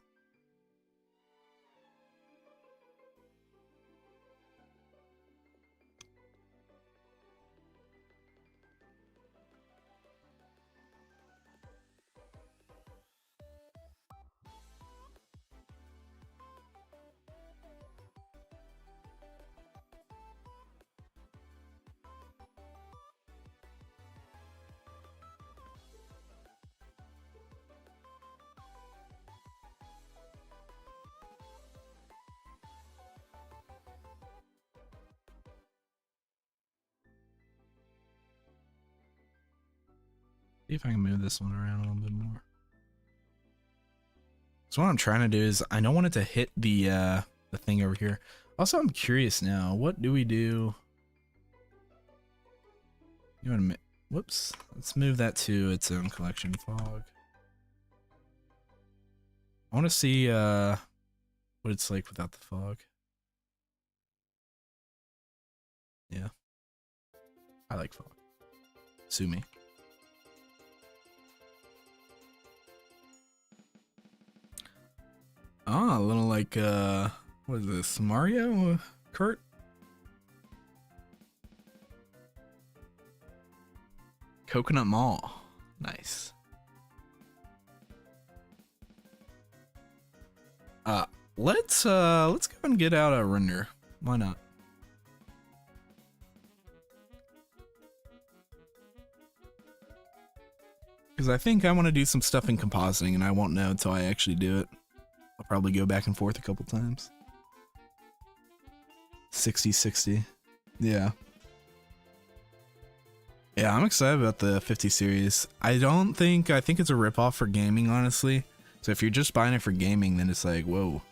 See if I can move this one around a little bit more. So what I'm trying to do is I don't want it to hit the thing over here. Also, I'm curious now. What do we do? You want to? Whoops. Let's move that to its own collection fog. I want to see what it's like without the fog. Yeah. I like fog. Sue me. Ah, a little like, what is this, Mario Kart? Coconut Mall. Nice. Let's go and get out a render. Why not? Because I think I want to do some stuff in compositing, and I won't know until I actually do it. I'll probably go back and forth a couple times. 60-60. Yeah. Yeah, I'm excited about the 50 series. I think it's a ripoff for gaming, honestly. So if you're just buying it for gaming, then it's like, whoa.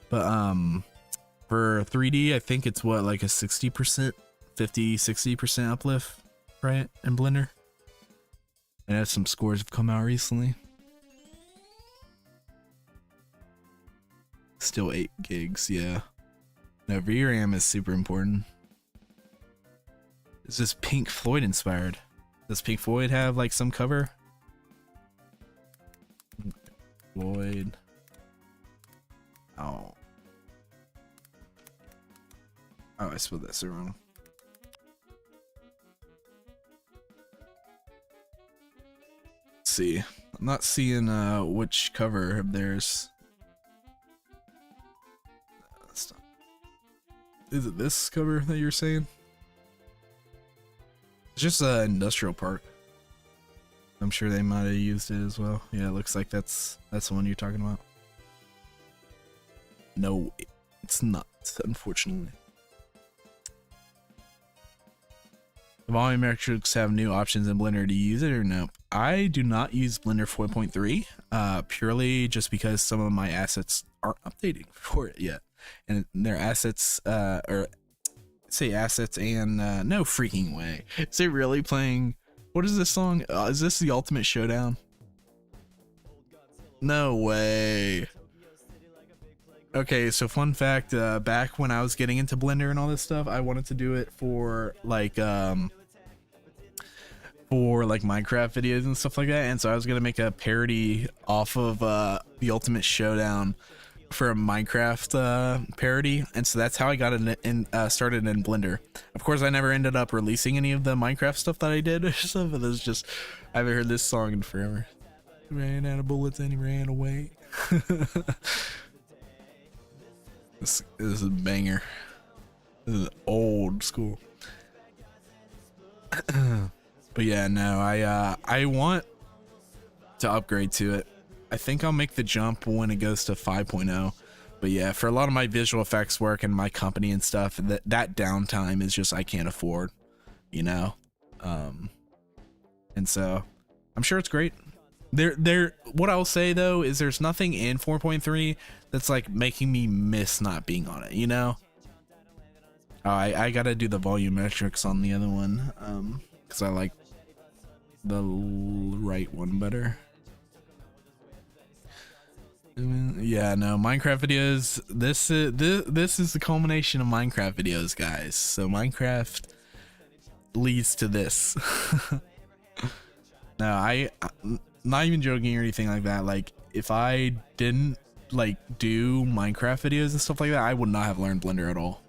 But for 3D, I think it's what, like a 60%, 50-60% uplift, right? In Blender. And as some scores have come out recently. Still 8 gigs, yeah. No, VRAM is super important. Is this Pink Floyd inspired? Does Pink Floyd have like some cover? Floyd. Oh. Oh, I spelled that wrong. Let's see. I'm not seeing which cover of theirs. Is it this cover that you're saying? It's just an industrial park. I'm sure they might have used it as well. Yeah, it looks like that's the one you're talking about. No, it's not, unfortunately. The volume metrics have new options in Blender. Do you use it or no? I do not use Blender 4.3 purely just because some of my assets aren't updating for it yet. And their assets, or say assets and no freaking way. Is it really playing? What is this song? Is this the Ultimate Showdown? No way. Okay, so fun fact, back when I was getting into Blender and all this stuff, I wanted to do it for like Minecraft videos and stuff like that, and so I was gonna make a parody off of the Ultimate Showdown for a Minecraft parody, and so that's how I got it started in Blender. Of course, I never ended up releasing any of the Minecraft stuff that I did or stuff, but it's just, I haven't heard this song in forever. Ran out of bullets and he ran away. This is a banger. This is old school. But yeah, no, I want to upgrade to it. I think I'll make the jump when it goes to 5.0. But yeah, for a lot of my visual effects work and my company and stuff, that downtime is just I can't afford, you know. And so I'm sure it's great. What I'll say though is there's nothing in 4.3 that's like making me miss not being on it, you know. Oh, I gotta do the volume metrics on the other one, because I like the right one better. Yeah, no, Minecraft videos. This is the culmination of Minecraft videos, guys. So Minecraft leads to this. No, I'm not even joking or anything like that. Like, if I didn't like do Minecraft videos and stuff like that, I would not have learned Blender at all.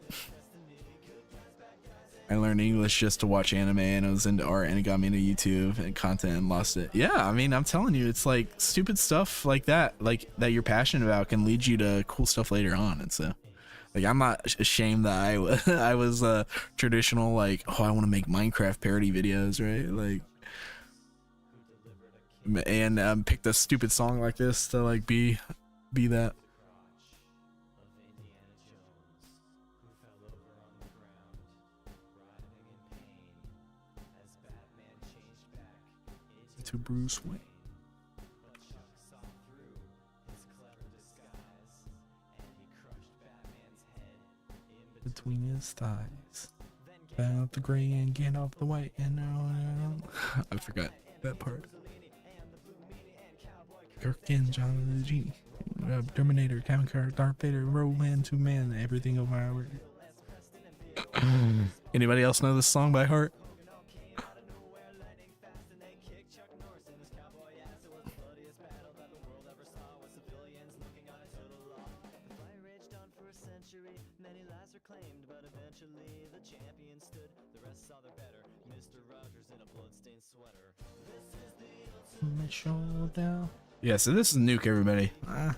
I learned English just to watch anime, and I was into art, and it got me into YouTube and content and lost it. Yeah, I mean, I'm telling you, it's like stupid stuff like that you're passionate about can lead you to cool stuff later on. And so, like, I'm not ashamed that I was a traditional, like, oh, I want to make Minecraft parody videos, right? Like, and picked a stupid song like this to like be that. To Bruce Wayne. Between his thighs. Out the gray and get off the white, and now I forgot that part. Gherkin, John G. Terminator, Counter, Darth Vader, Roman, 2 Man, everything of our. Anybody else know this song by heart? Showdown. Yeah, so this is Nuke, everybody. Let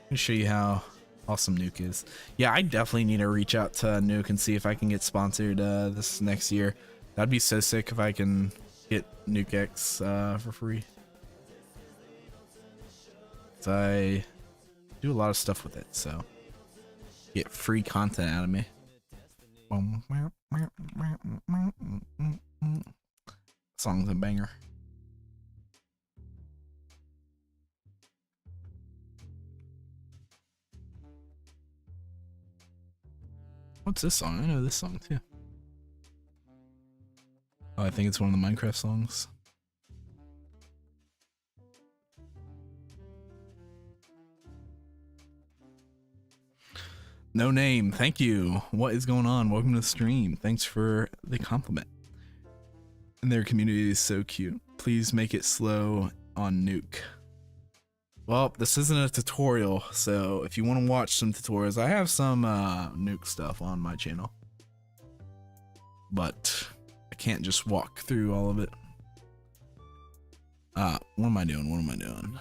me show you how awesome Nuke is. Yeah, I definitely need to reach out to Nuke and see if I can get sponsored this next year. That'd be so sick if I can get Nuke X for free. 'Cause I do a lot of stuff with it, so get free content out of me. Song's a banger. What's this song? I know this song too. Oh, I think it's one of the Minecraft songs. No name, thank you. What is going on? Welcome to the stream. Thanks for the compliment. And their community is so cute. Please make it slow on Nuke. Well, this isn't a tutorial, so if you want to watch some tutorials, I have some Nuke stuff on my channel. But I can't just walk through all of it. What am I doing? What am I doing?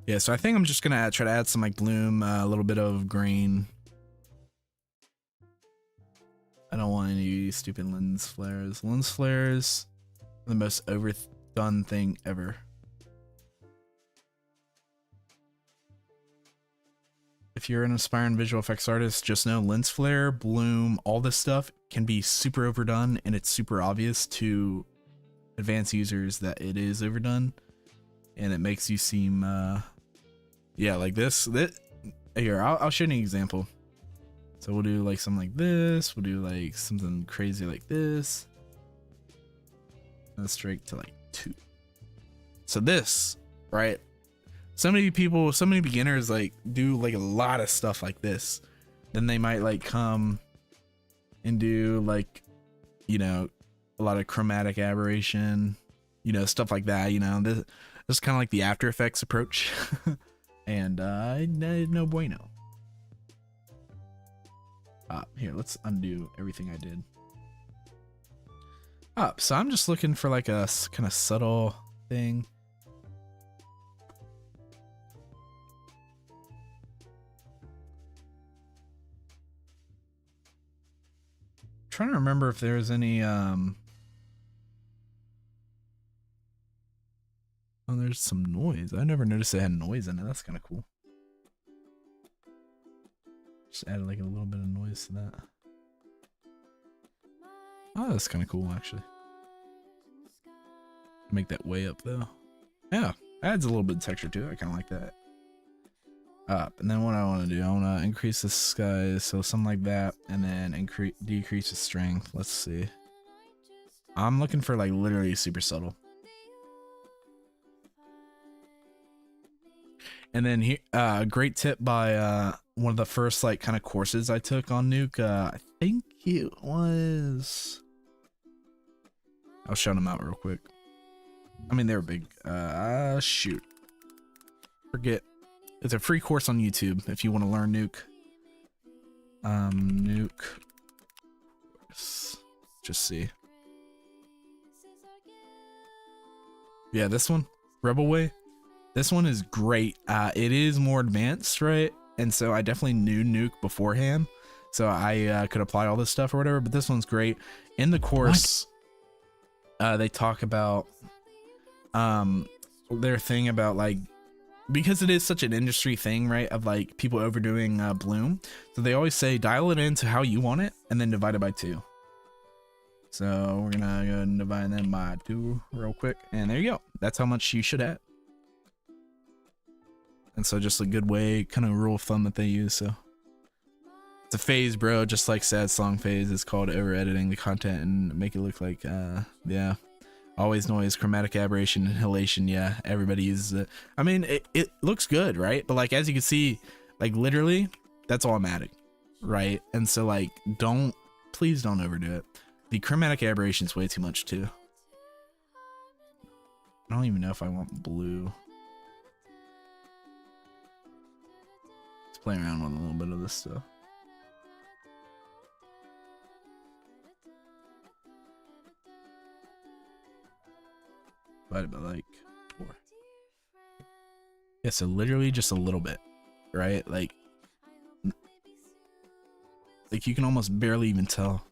Yeah, so I think I'm just gonna try to add some like bloom, a little bit of grain. I don't want any stupid lens flares. Lens flares are the most overdone thing ever. If you're an aspiring visual effects artist, just know lens flare, bloom, all this stuff can be super overdone, and it's super obvious to advanced users that it is overdone, and it makes you seem yeah, like this here, I'll show you an example. So we'll do like something like this, we'll do like something crazy like this, let's straight to like 2. So this, right, so many people, so many beginners like do like a lot of stuff like this, then they might like come and do like, you know, a lot of chromatic aberration, you know, stuff like that, you know. This is kind of like the After Effects approach. And no bueno. Here, let's undo everything I did. So I'm just looking for like a kind of subtle thing. Trying to remember if there's any oh, there's some noise. I never noticed it had noise in it. That's kind of cool. Just added like a little bit of noise to that. Oh, that's kind of cool actually. Make that way up though. Yeah, adds a little bit of texture to it. I kind of like that. And then what I want to do, I want to increase the size, so something like that, and then decrease the strength. Let's see. I'm looking for like literally super subtle. And then here, a great tip by one of the first like kind of courses I took on Nuke. I think it was. I'll shout them out real quick. I mean, they were big. Shoot. Forget. It's a free course on YouTube if you want to learn Nuke. Nuke. Just see. Yeah, this one, Rebel Way. This one is great. It is more advanced, right? And so I definitely knew Nuke beforehand, so I could apply all this stuff or whatever. But this one's great. In the course, they talk about their thing about like, because it is such an industry thing, right, of like people overdoing bloom, so they always say dial it into how you want it and then divide it by 2. So we're gonna go and divide them by 2 real quick, and there you go. That's how much you should add. And so just a good way, kind of rule of thumb that they use. So it's a phase, bro, just like sad song phase. It's called over editing the content and make it look like yeah, always noise, chromatic aberration, inhalation. Yeah, everybody uses it. I mean, it looks good, right? But like, as you can see, like literally that's all I'm adding, right? And so like, please don't overdo it. The chromatic aberration is way too much too. I don't even know if I want blue. Let's play around with a little bit of this stuff. Divided by like 4. Yeah, so literally just a little bit, right? Like you can almost barely even tell.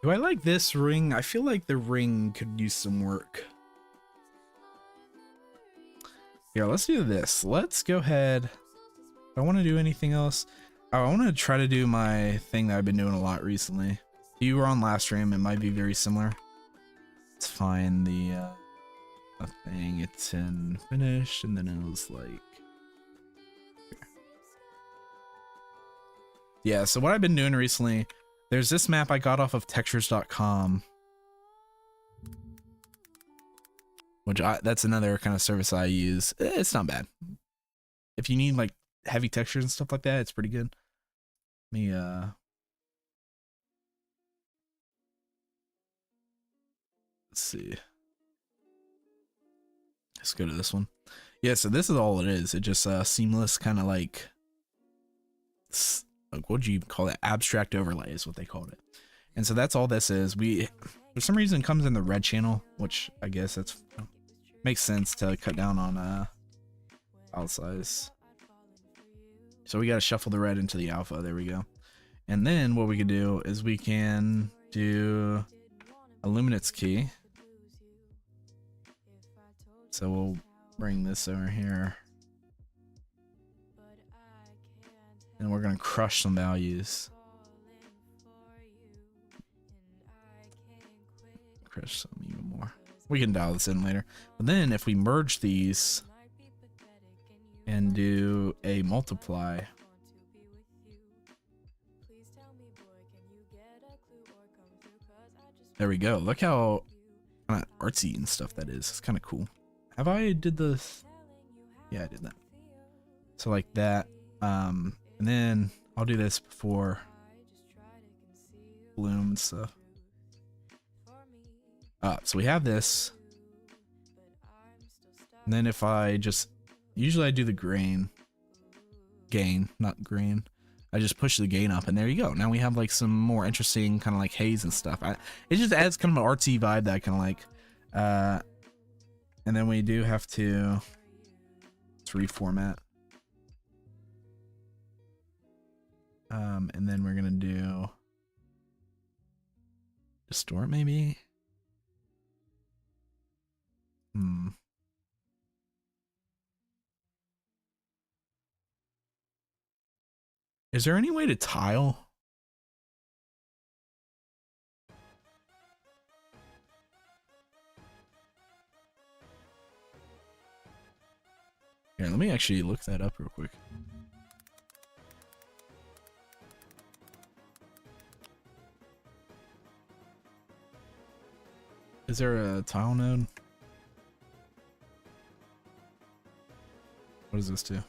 Do I like this ring? I feel like the ring could use some work. Here, let's do this. Let's go ahead. Do I want to do anything else? I want to try to do my thing that I've been doing a lot recently. If you were on last stream, it might be very similar. Let's find the thing. It's in finished, and then it was like... Yeah, so what I've been doing recently... There's this map I got off of textures.com, which that's another kind of service I use. It's not bad. If you need like heavy textures and stuff like that, it's pretty good. Let me let's let's see. Let's go to this one. Yeah, so this is all it is. It just seamless kind of like what do you call that? Abstract overlay is what they called it. And so that's all this is. We, for some reason, it comes in the red channel, which I guess that's makes sense to cut down on file size. So we got to shuffle the red into the alpha. There we go. And then what we can do is we can do a luminance key. So we'll bring this over here. And we're going to crush some values. Crush some even more. We can dial this in later. But then if we merge these and do a multiply, there we go. Look how kind of artsy and stuff that is. It's kind of cool. Have I did this? Yeah, I did that. So like that. And then I'll do this before bloom and stuff. So we have this. And then if I just, usually I do the gain, not grain. I just push the gain up and there you go. Now we have like some more interesting kind of like haze and stuff. It just adds kind of an artsy vibe that I kind of like. And then we do have to, let's reformat. And then we're gonna do distort maybe. Is there any way to tile? Here, let me actually look that up real quick. Is there a tile node? What does this do?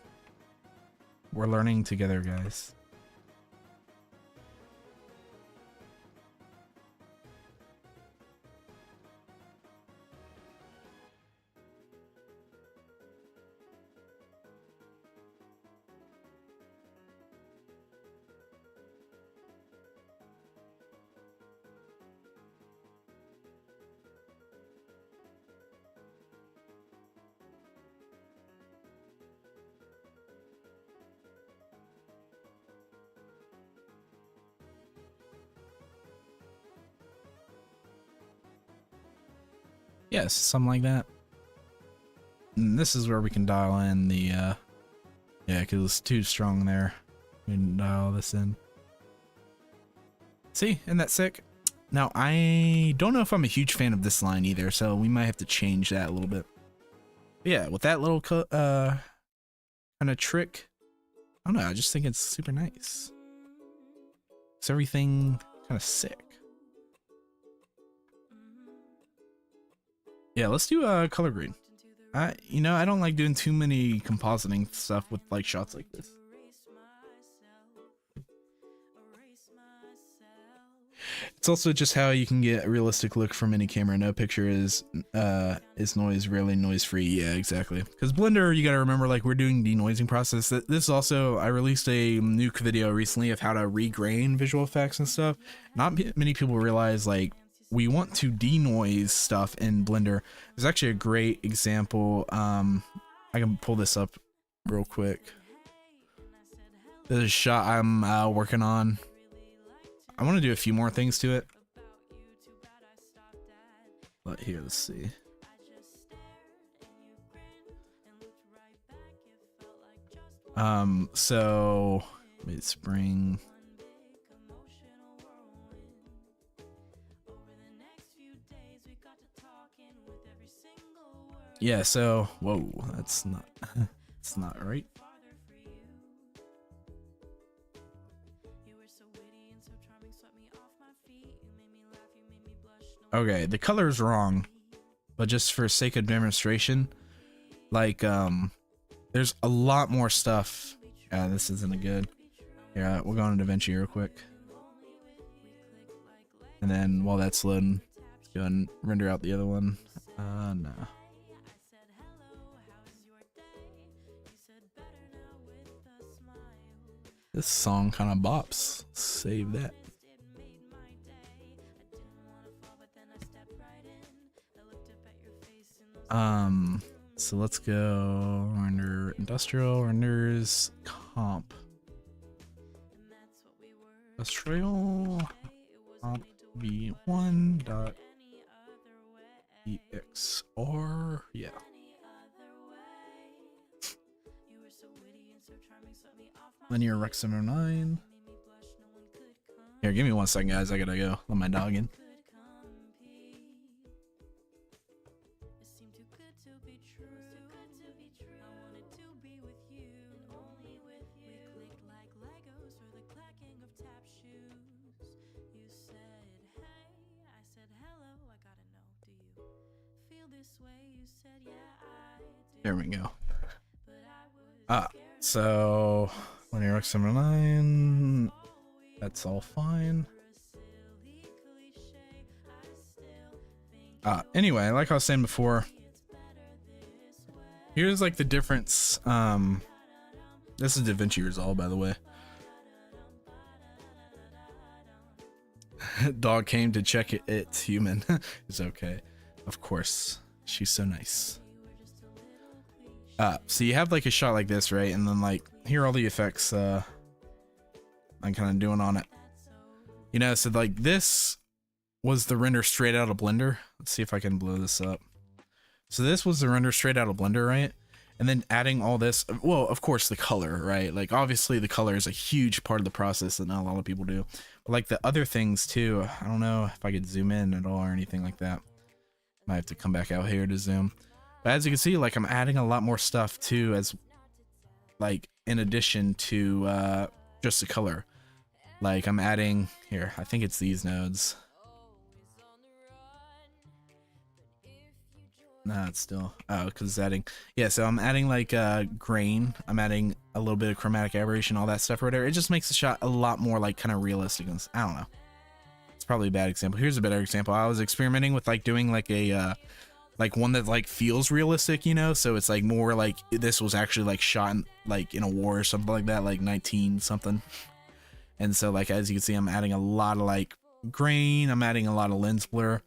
We're learning together, guys. Yes, something like that. And this is where we can dial in the, yeah, because it's too strong there. We can dial this in. See, isn't that sick? Now, I don't know if I'm a huge fan of this line either, so we might have to change that a little bit. But yeah, with that little, kind of trick, I don't know, I just think it's super nice. It's everything kind of sick. Yeah, let's do color grade. You know, I don't like doing too many compositing stuff with like shots like this. It's also just how you can get a realistic look from any camera. No picture is noise, rarely noise free. Yeah, exactly. Because Blender, you got to remember, like, we're doing denoising process. This also, I released a nuke video recently of how to regrain visual effects and stuff. Not many people realize, like, we want to denoise stuff in Blender. There's actually a great example. I can pull this up real quick. This is a shot I'm working on. I want to do a few more things to it. But here, let's see. So let's bring. Yeah, so whoa, that's not it's not right. Okay, the color is wrong, but just for sake of demonstration, like there's a lot more stuff. Yeah, this isn't a good. Yeah, we'll go on to DaVinci real quick. And then while that's loading, Go ahead and render out the other one. No. This song kind of bops. Save that. So let's go render industrial, renders comp. Industrial comp v1 dot exr, yeah. Linear Rec 709. Here, give me 1 second, guys. I gotta go. Let my dog in. There we go. So Linear Rec 709. That's all fine. Anyway, like I was saying before, here's like the difference. This is DaVinci Resolve, by the way. Dog came to check it. It's human. It's okay. Of course. She's so nice. So you have like a shot like this, right? And then like, here are all the effects I'm kind of doing on it. You know, so like this was the render straight out of Blender. Let's see if I can blow this up. So this was the render straight out of Blender, right? And then adding all this, well, of course the color, right? Like obviously the color is a huge part of the process that not a lot of people do. But like the other things too, I don't know if I could zoom in at all or anything like that. Might have to come back out here to zoom. But as you can see, like I'm adding a lot more stuff too, as like in addition to just the color. Like I'm adding here, I think it's these nodes. Nah, it's still, oh, because it's adding, yeah, so I'm adding like grain, I'm adding a little bit of chromatic aberration, all that stuff or whatever. It just makes the shot a lot more like kind of realistic. I don't know. It's probably a bad example. Here's a better example. I was experimenting with like doing like a like one that like feels realistic, you know, so it's like more like this was actually like shot in, like in a war or something like that, like 19 something. And so like as you can see, I'm adding a lot of like grain, I'm adding a lot of lens blur.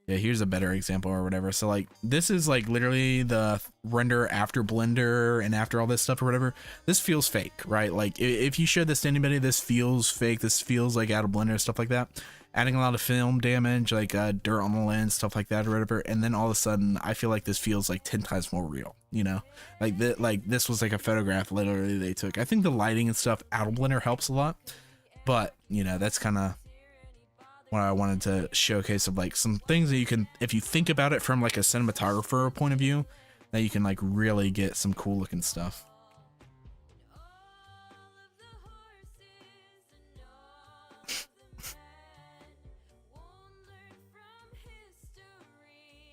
Yeah, here's a better example or whatever. So like this is like literally the render after Blender and after all this stuff or whatever. This feels fake, right? Like if you show this to anybody, this feels fake, this feels like out of Blender, stuff like that. Adding a lot of film damage, like dirt on the lens, stuff like that or whatever, and then all of a sudden I feel like this feels like 10 times more real, you know, like this was like a photograph literally they took. I think the lighting and stuff out of Blender helps a lot, but you know, that's kind of what I wanted to showcase of like some things that you can, if you think about it from like a cinematographer point of view, that you can like really get some cool looking stuff.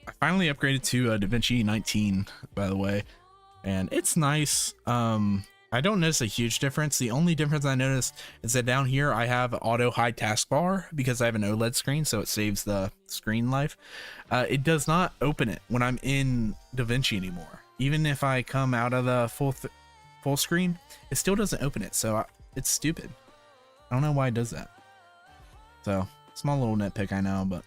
I finally upgraded to DaVinci 19, by the way, and it's nice. I don't notice a huge difference. The only difference I notice is that down here I have auto high taskbar because I have an OLED screen, so it saves the screen life. It does not open it when I'm in DaVinci anymore. Even if I come out of the full screen, it still doesn't open it, so it's stupid. I don't know why it does that. So, small little nitpick, I know, but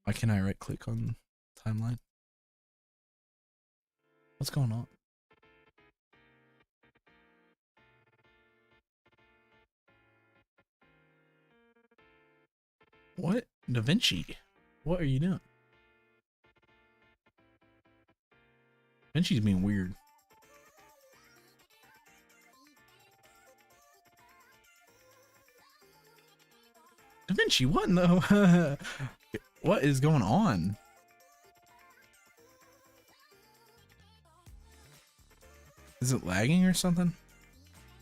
why can't I right click on timeline? What's going on? What? DaVinci? What are you doing? DaVinci's being weird. DaVinci, what in the what is going on? Is it lagging or something?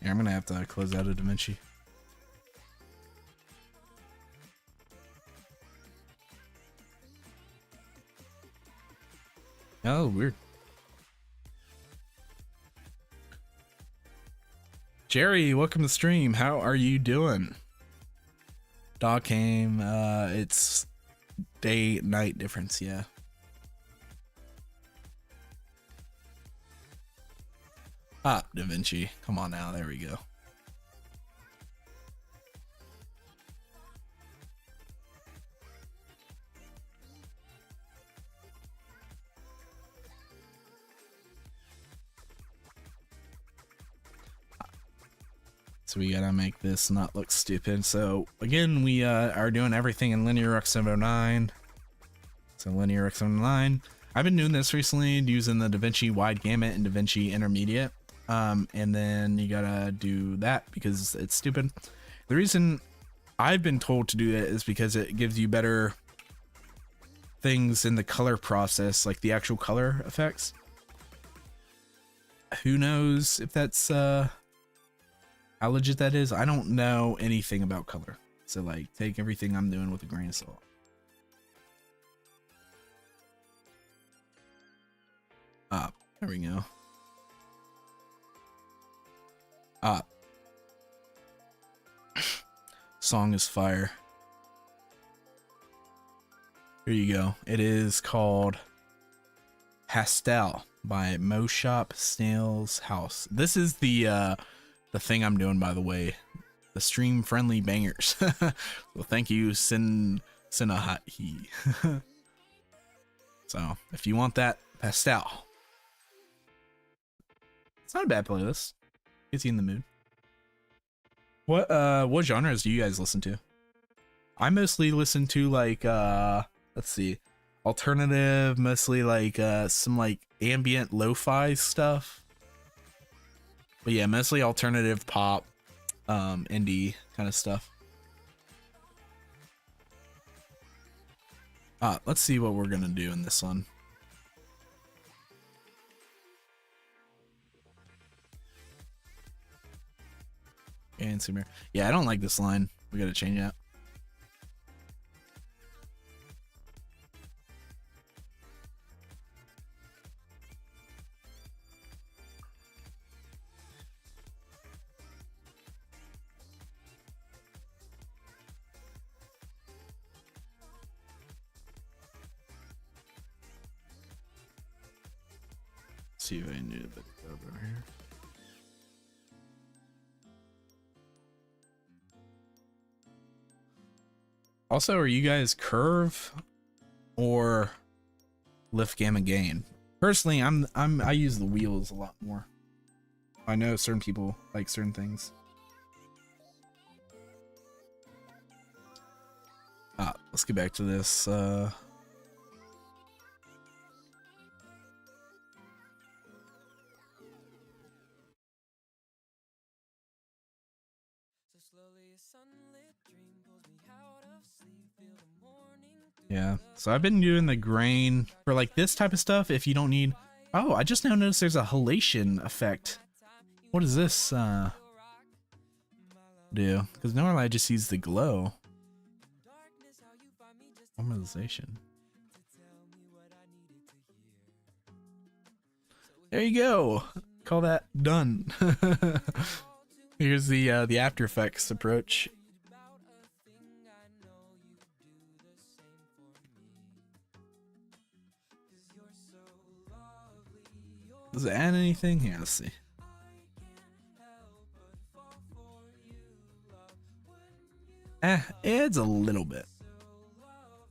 Yeah, I'm gonna have to close out of DaVinci. Oh, weird. Jerry, welcome to the stream. How are you doing? Dog came. It's day night difference. Yeah. Ah, Da Vinci. Come on now. There we go. So we gotta make this not look stupid. So again, we are doing everything in Linear X709. So Linear X709. I've been doing this recently using the DaVinci Wide Gamut and DaVinci Intermediate. And then you gotta do that because it's stupid. The reason I've been told to do that is because it gives you better things in the color process, like the actual color effects. Who knows if that's how legit that is? I don't know anything about color. So like take everything I'm doing with a grain of salt. Ah, there we go. Ah. Song is fire. Here you go. It is called Pastel by Mo Shop Snail's House. This is the thing I'm doing, by the way. The stream friendly bangers. Well, thank you, Sinahahi. So if you want that, Pastel. It's not a bad playlist. Gets you in the mood. What genres do you guys listen to? I mostly listen to like let's see, alternative, mostly like some like ambient lo-fi stuff. But yeah, mostly alternative pop, indie kind of stuff. Let's see what we're gonna do in this one. And Sumer. Yeah, I don't like this line. We gotta change that. See if I can do a bit over here. Also, are you guys curve or lift gamma gain? Personally, I use the wheels a lot more. I know certain people like certain things. Let's get back to this. Yeah, so I've been doing the grain for like this type of stuff. If you don't need, oh, I just now noticed there's a halation effect. What does this do? Because normally I just use the glow. Normalization. There you go. Call that done. Here's the After Effects approach. Does it add anything? Yeah, let's see. It adds a little bit.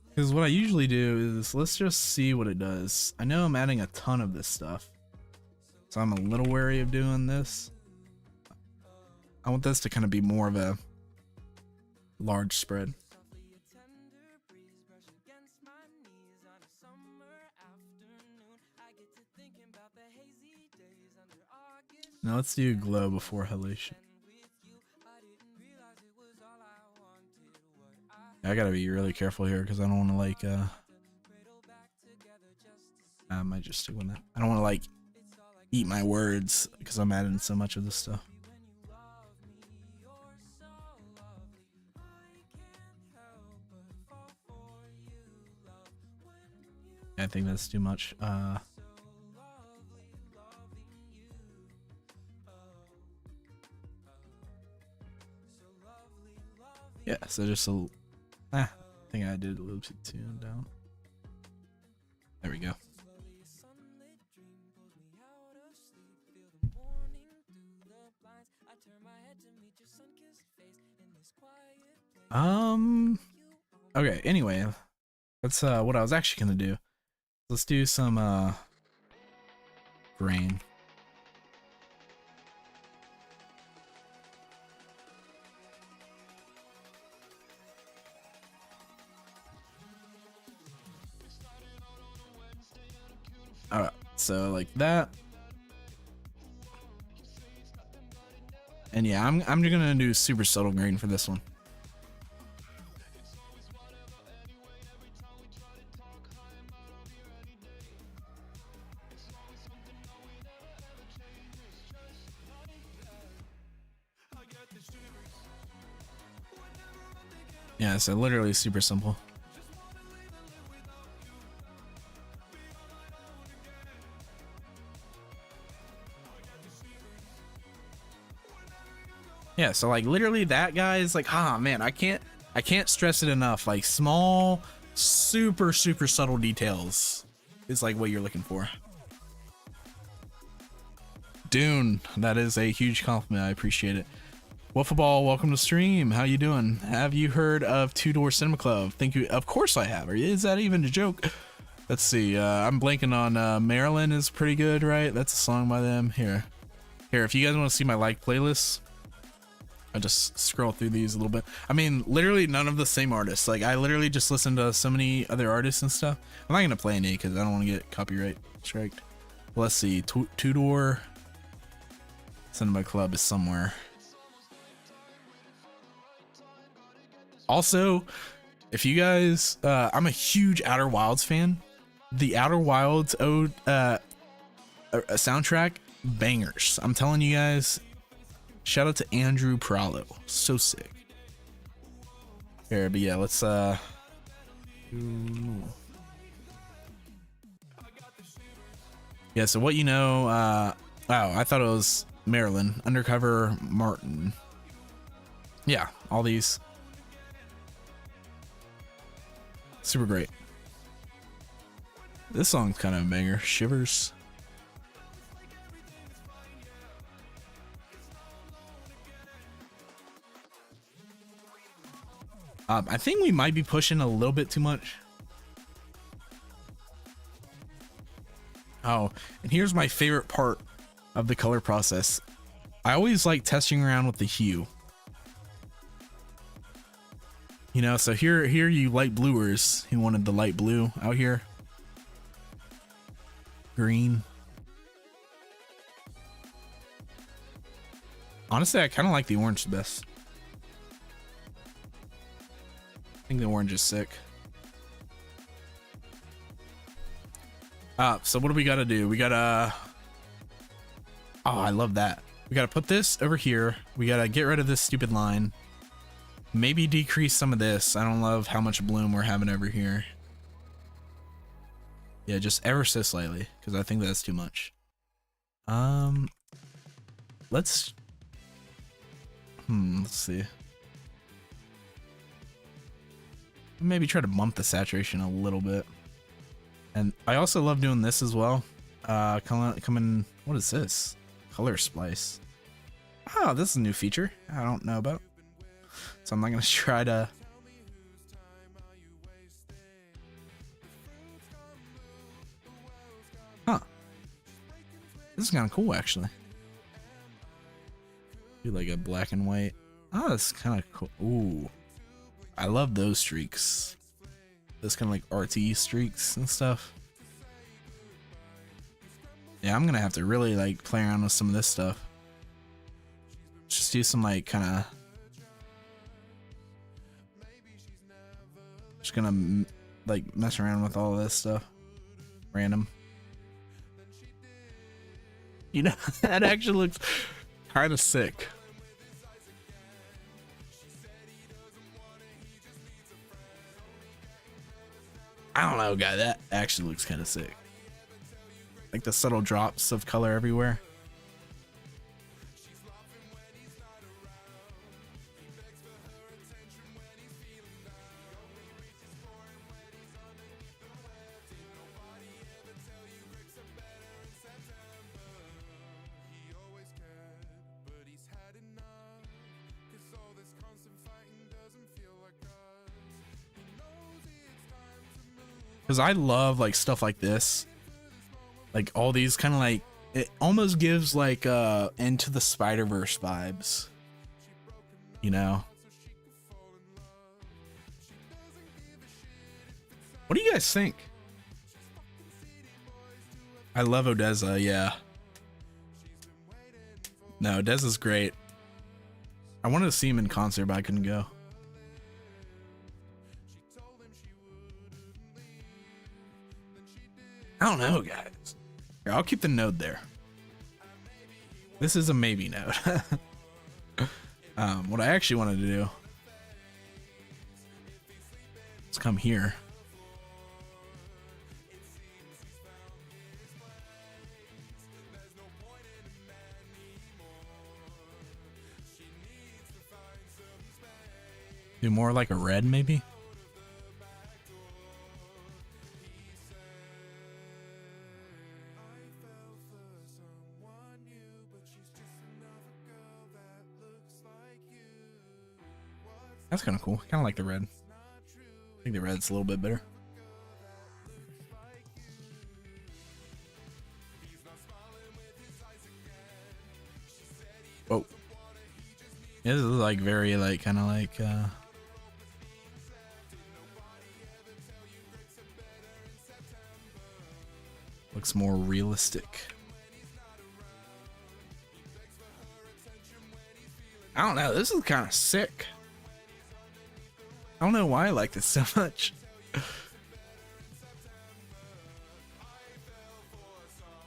Because what I usually do is, let's just see what it does. I know I'm adding a ton of this stuff, so I'm a little wary of doing this. I want this to kind of be more of a large spread. Now let's do glow before halation. I gotta be really careful here because I don't want to like I might just stick with that. I don't want to like eat my words because I'm adding so much of this stuff. I think that's too much. Yeah, so just a, I think I did a little bit too down. There we go. Okay, anyway, that's what I was actually gonna do. Let's do some grain. Alright, so like that. And yeah, I'm gonna do super subtle grain for this one. Yeah, so literally super simple. Yeah, so like literally that guy is like, ah man, I can't stress it enough. Like small, super subtle details is like what you're looking for. Dune, that is a huge compliment. I appreciate it. Waffleball, welcome to stream. How you doing? Have you heard of Two Door Cinema Club? Thank you. Of course I have. Is that even a joke? Let's see. I'm blanking on Maryland is pretty good, right? That's a song by them. Here, if you guys want to see my like playlists, I just scroll through these a little bit. I mean, literally none of the same artists. Like I literally just listen to so many other artists and stuff. I'm not gonna play any because I don't want to get copyright striked. Let's see. Two Door Cinema Club is somewhere. Also, if you guys, I'm a huge Outer Wilds fan. The Outer Wilds soundtrack, bangers. I'm telling you guys, shout out to Andrew Prallo. So sick. Here, but yeah, let's, yeah, so what you know, wow, I thought it was Maryland. Undercover Martin. Yeah, all these. Super great. This song's kind of a banger. Shivers. I think we might be pushing a little bit too much. Oh, and here's my favorite part of the color process. I always like testing around with the hue. You know, so here you light bluers who wanted the light blue out here. Green. Honestly, I kind of like the orange the best. I think the orange is sick. So what do we gotta do? We gotta, oh, I love that. We gotta put this over here. We gotta get rid of this stupid line. Maybe decrease some of this. I don't love how much bloom we're having over here. Yeah, just ever so slightly, because I think that's too much. Let's see. Maybe try to bump the saturation a little bit. And I also love doing this as well. Coming, what is this? Color splice. Oh, this is a new feature I don't know about. So I'm not gonna try to. Huh. This is kind of cool, actually. Do like a black and white. Oh, that's kind of cool. Ooh, I love those streaks. Those kind of like RT streaks and stuff. Yeah, I'm gonna have to really like play around with some of this stuff. Just do some like kind of. Just gonna like mess around with all of this stuff. Random. You know, that actually looks kind of sick. I don't know, guy. That actually looks kind of sick. Like the subtle drops of color everywhere. because I love like stuff like this, like all these kind of like, it almost gives like Into the Spider-Verse vibes, you know. What do you guys think? I love Odessa, yeah. No, Odessa's great. I wanted to see him in concert, but I couldn't go. I don't know, guys. Here, I'll keep the node there. This is a maybe node. What I actually wanted to do is come here. Do more like a red, maybe? That's kind of cool. Kind of like the red. I think the red's a little bit better. Oh. Yeah, this is like very like kind of like looks more realistic. I don't know. This is kind of sick. I don't know why I like this so much. I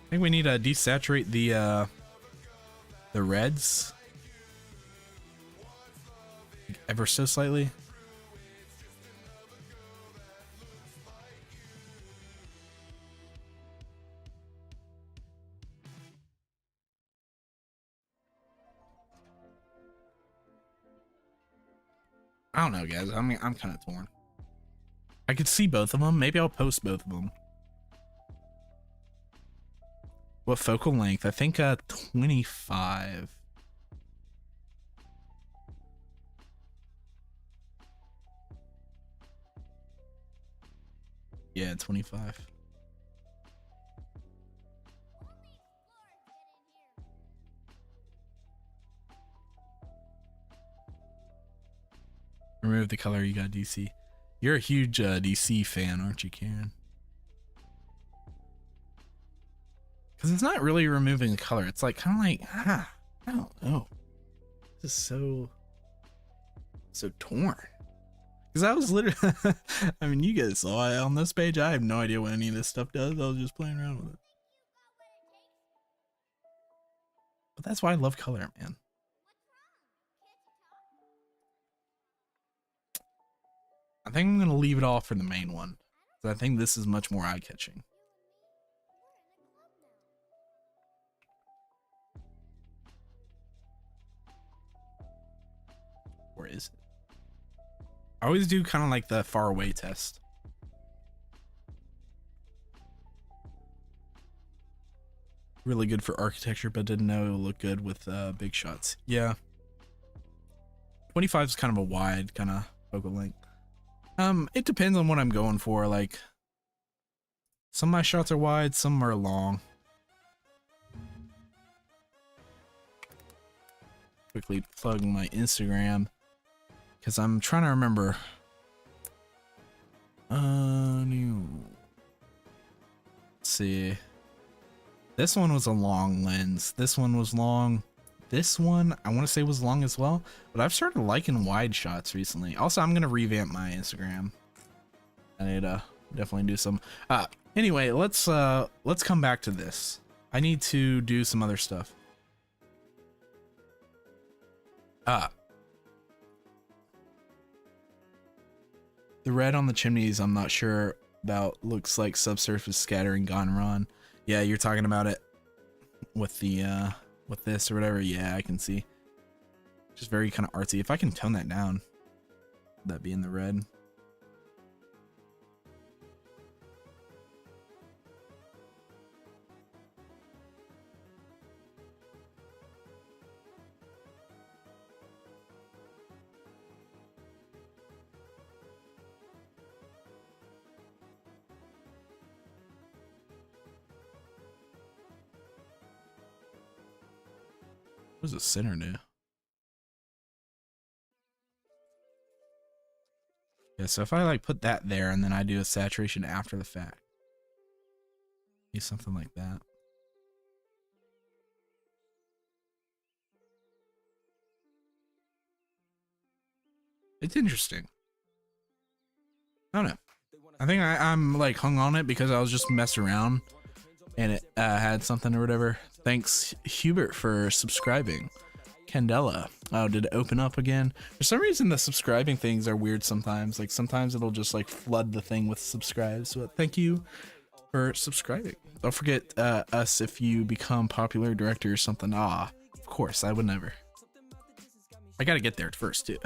think we need to desaturate the reds ever so slightly. I don't know, guys. I mean, I'm kind of torn. I could see both of them. Maybe I'll post both of them. What focal length? I think 25. Yeah, 25. Remove the color, you got DC. You're a huge DC fan, aren't you, Karen? Because it's not really removing the color. It's like kind of like, I don't know. This is so torn. Because I was literally, I mean, you guys saw it on this page. I have no idea what any of this stuff does. I was just playing around with it. But that's why I love color, man. I think I'm going to leave it off for the main one. I think this is much more eye-catching. Where is it? I always do kind of like the far away test. Really good for architecture, but didn't know it would look good with big shots. Yeah. 25 is kind of a wide kind of focal length. It depends on what I'm going for. Like, some of my shots are wide, some are long. Quickly plug my Instagram because I'm trying to remember. Let's see. This one was a long lens. This one was long. This one I want to say was long as well, but I've started liking wide shots recently. Also, I'm gonna revamp my Instagram. I need to definitely do some. Anyway, let's come back to this. I need to do some other stuff. The red on the chimneys, I'm not sure about. Looks like subsurface scattering gone wrong. Yeah, you're talking about it with the with this or whatever. Yeah, I can see. Just very kind of artsy. If I can tone that down, that'd be in the red. What does the center do? Yeah, so if I like put that there and then I do a saturation after the fact. Maybe something like that. It's interesting. I don't know. I think I'm like hung on it because I was just messing around and it had something or whatever. Thanks, Hubert, for subscribing. Candela. Oh, did it open up again? For some reason, the subscribing things are weird sometimes. Like sometimes it'll just like flood the thing with subscribes. But thank you for subscribing. Don't forget us if you become popular director or something. Ah, of course, I would never. I gotta get there first too.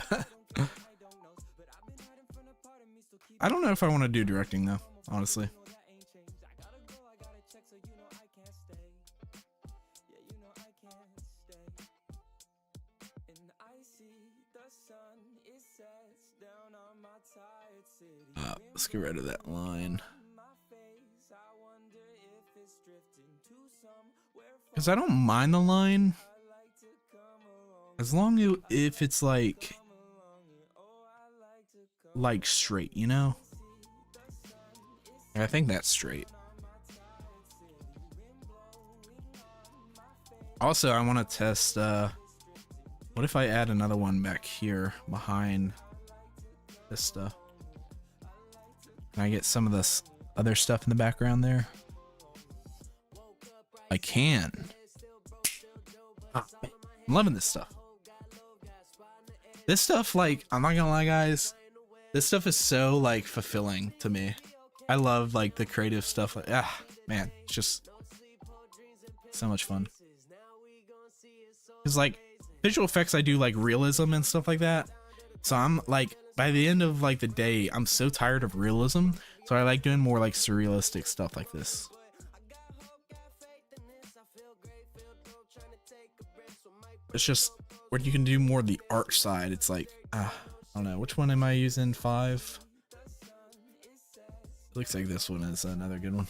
I don't know if I want to do directing though, honestly. Let's get rid of that line. Because I don't mind the line. As long as if it's like straight, you know? I think that's straight. Also, I want to test, what if I add another one back here behind this stuff? Can I get some of this other stuff in the background there? I can. I'm loving this stuff. This stuff, like, I'm not gonna lie, guys. This stuff is so, like, fulfilling to me. I love, like, the creative stuff. Like, man, it's just so much fun. Because, like, visual effects, I do, like, realism and stuff like that. So I'm, like, by the end of, like, the day, I'm so tired of realism. So I like doing more, like, surrealistic stuff like this. It's just where you can do more of the art side. It's like, I don't know. Which one am I using? 5? Looks like this one is another good one.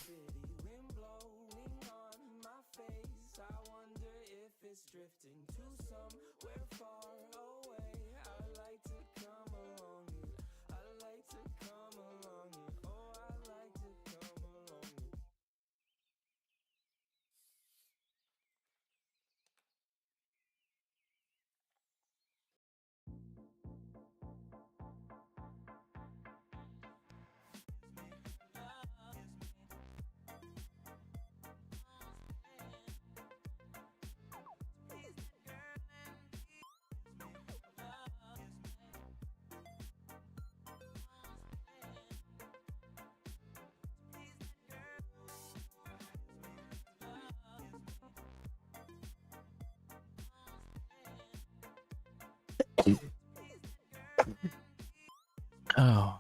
Oh.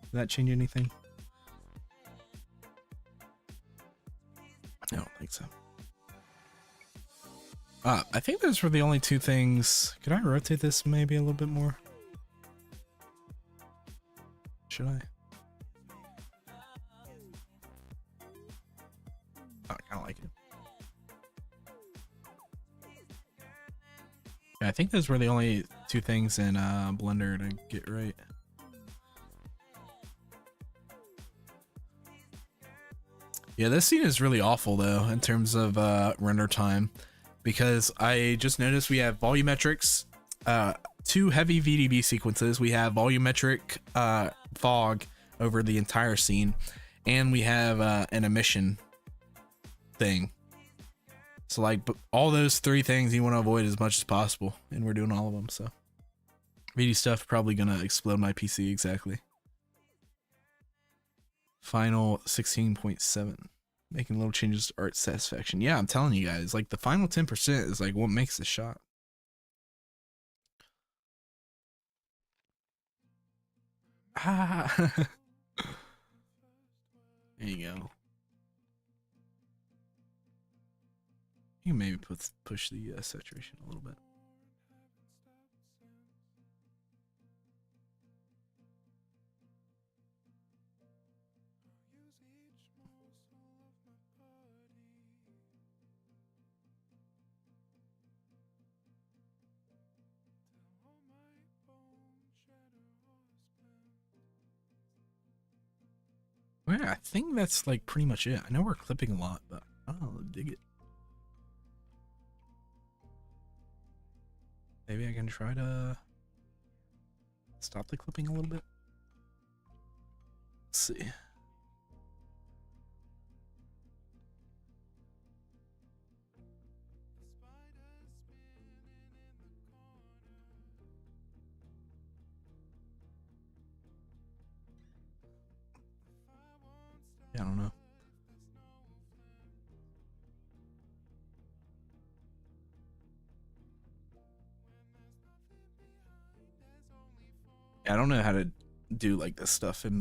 Did that change anything? I don't think so. I think those were the only two things. Could I rotate this maybe a little bit more? Should I? Oh, I kind of like it. Yeah, I think those were the only two things in Blender to get right. Yeah, this scene is really awful though in terms of render time, because I just noticed we have volumetrics, 2 heavy VDB sequences, we have volumetric fog over the entire scene, and we have an emission thing. So like all those 3 things you want to avoid as much as possible, and we're doing all of them. So VD stuff probably gonna explode my PC exactly. Final 16.7. Making little changes to art satisfaction. Yeah, I'm telling you guys, like the final 10% is like what makes the shot. Ah. There you go. You can maybe push the saturation a little bit. Yeah, I think that's like pretty much it. I know we're clipping a lot, but I don't know, dig it. Maybe I can try to stop the clipping a little bit. Let's see. Yeah, I don't know. Yeah, I don't know how to do like this stuff in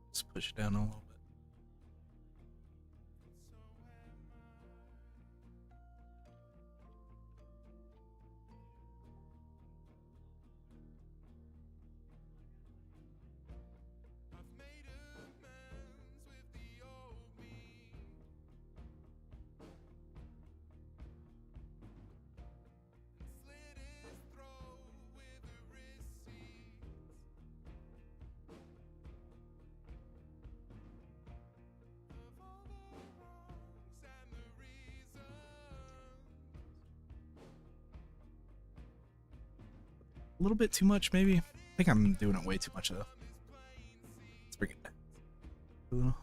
let's push it down a little bit. A little bit too much, maybe. I think I'm doing it way too much though. Let's bring it back a little.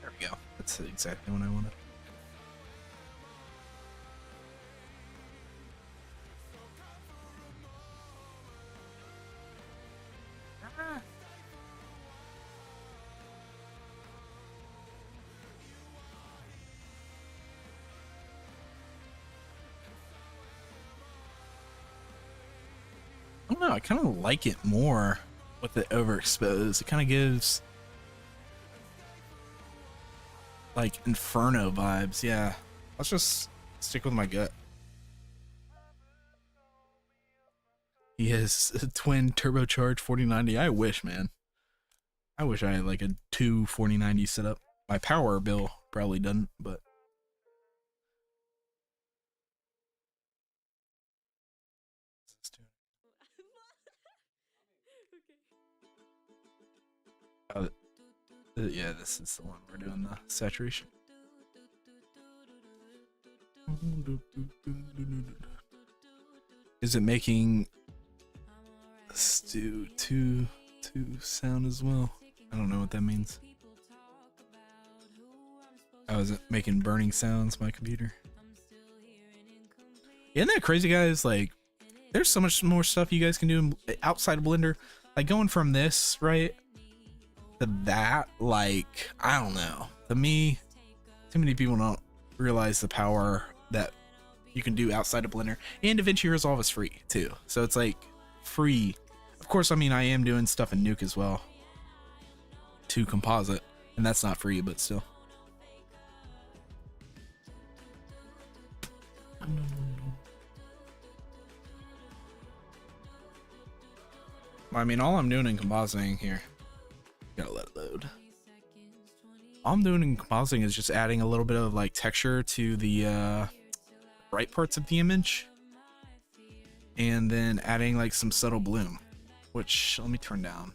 There we go. That's exactly what I wanted. I don't know, I kind of like it more with it overexposed. It kind of gives like Inferno vibes. Yeah, let's just stick with my gut. He has a twin turbocharged 4090. I wish, man. I wish I had like a 4090 setup. My power bill probably doesn't, but yeah, this is the one we're doing the saturation. Is it making Stu 2 sound as well? I don't know what that means. Oh, is it making burning sounds, my computer? Isn't that crazy, guys? Like, there's so much more stuff you guys can do outside of Blender. Like, going from this, right, to that, like, I don't know. To me, too many people don't realize the power that you can do outside of Blender. And DaVinci Resolve is free, too. So it's, like, free. Of course, I mean, I am doing stuff in Nuke as well to composite. And that's not free, but still. I mean, all I'm doing in compositing here, gotta let it load. All I'm doing in compositing is just adding a little bit of like texture to the bright parts of the image, and then adding like some subtle bloom, which let me turn down.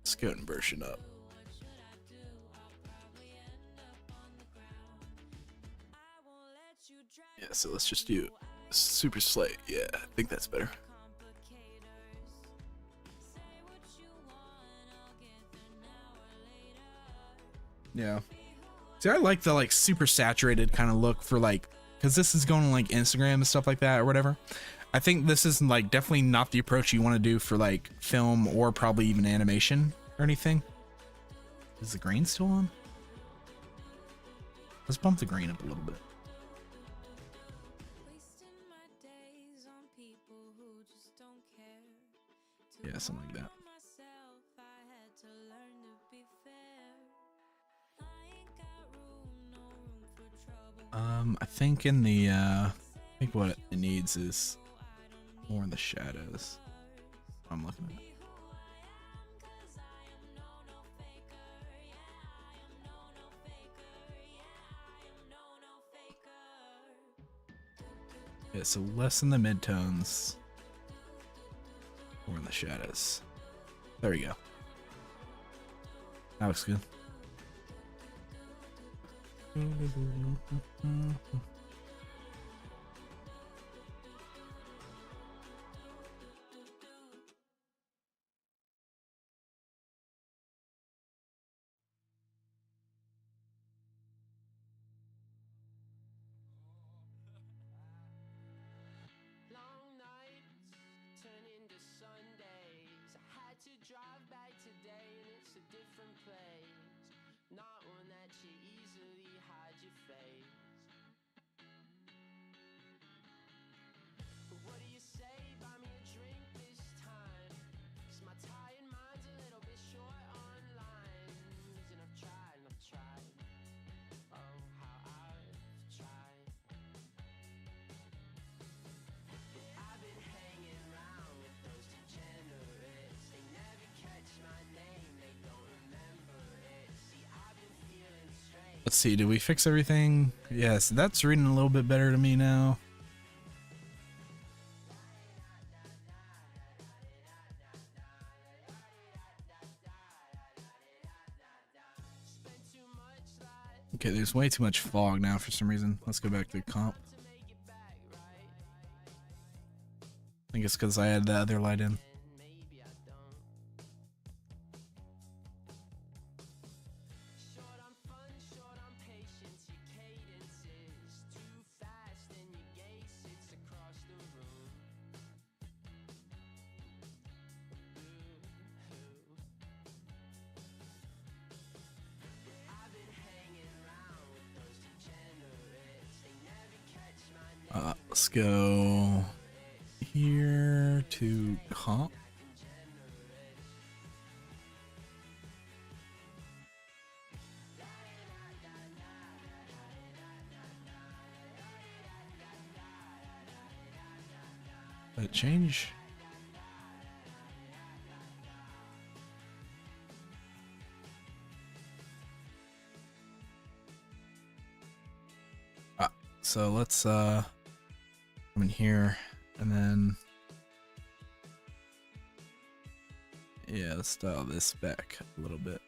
Let's go and version up. Yeah, so let's just do super slate. Yeah, I think that's better. Yeah. See, I like the like super saturated kind of look for like, because this is going on like Instagram and stuff like that or whatever. I think this is like definitely not the approach you want to do for like film or probably even animation or anything. Is the green still on? Let's bump the green up a little bit. Yeah, something like that. I think in the I think what it needs is more in the shadows. I'm looking at it. Yeah, so less in the midtones, more in the shadows. There we go. That looks good. Let's see, did we fix everything? Yes, that's reading a little bit better to me now. Okay, there's way too much fog now for some reason. Let's go back to comp. I think it's because I had the other light in. Let's go here to comp. Did it change? So let's come in here and then yeah, let's dial this back a little bit.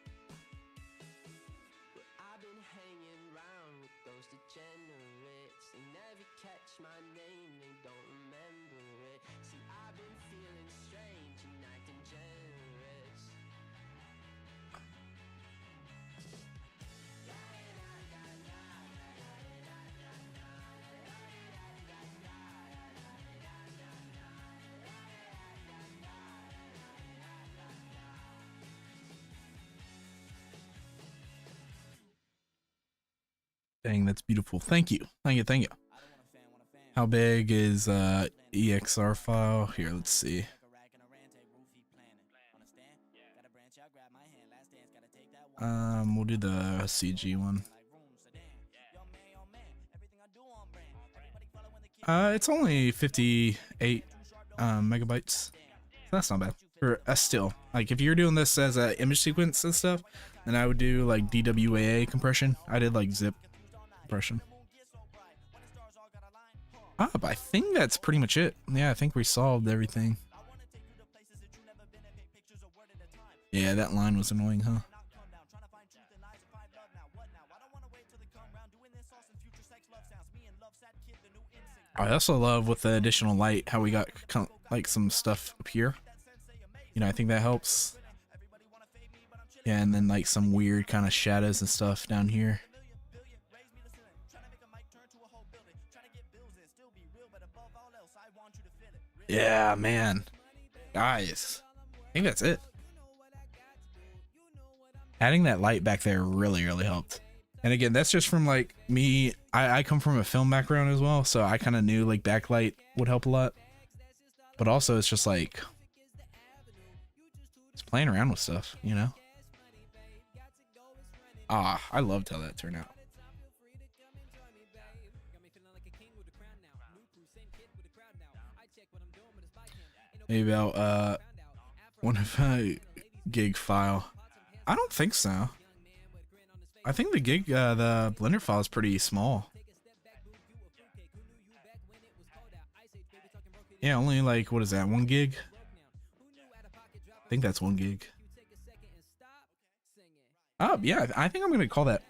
Dang, that's beautiful. Thank you. Thank you. Thank you. How big is EXR file? Here, let's see. We'll do the CG one. It's only 58 megabytes. That's not bad. For still, like if you're doing this as an image sequence and stuff, then I would do like DWAA compression. I did like zip compression. But I think that's pretty much it. Yeah, I think we solved everything. Yeah, that line was annoying, huh? I also love with the additional light how we got like some stuff up here. You know, I think that helps. Yeah, and then like some weird kind of shadows and stuff down here. Yeah, man. Guys, I think that's it. Adding that light back there really helped. And again, that's just from like me. I come from a film background as well, so I kind of knew like backlight would help a lot. But also it's just like it's playing around with stuff, you know? I loved how that turned out. Maybe about 1 gig file. I don't think so. I think the Blender file is pretty small. Yeah, only like, what is that, 1 gig? I think that's 1 gig. Oh, yeah, I think I'm gonna call that.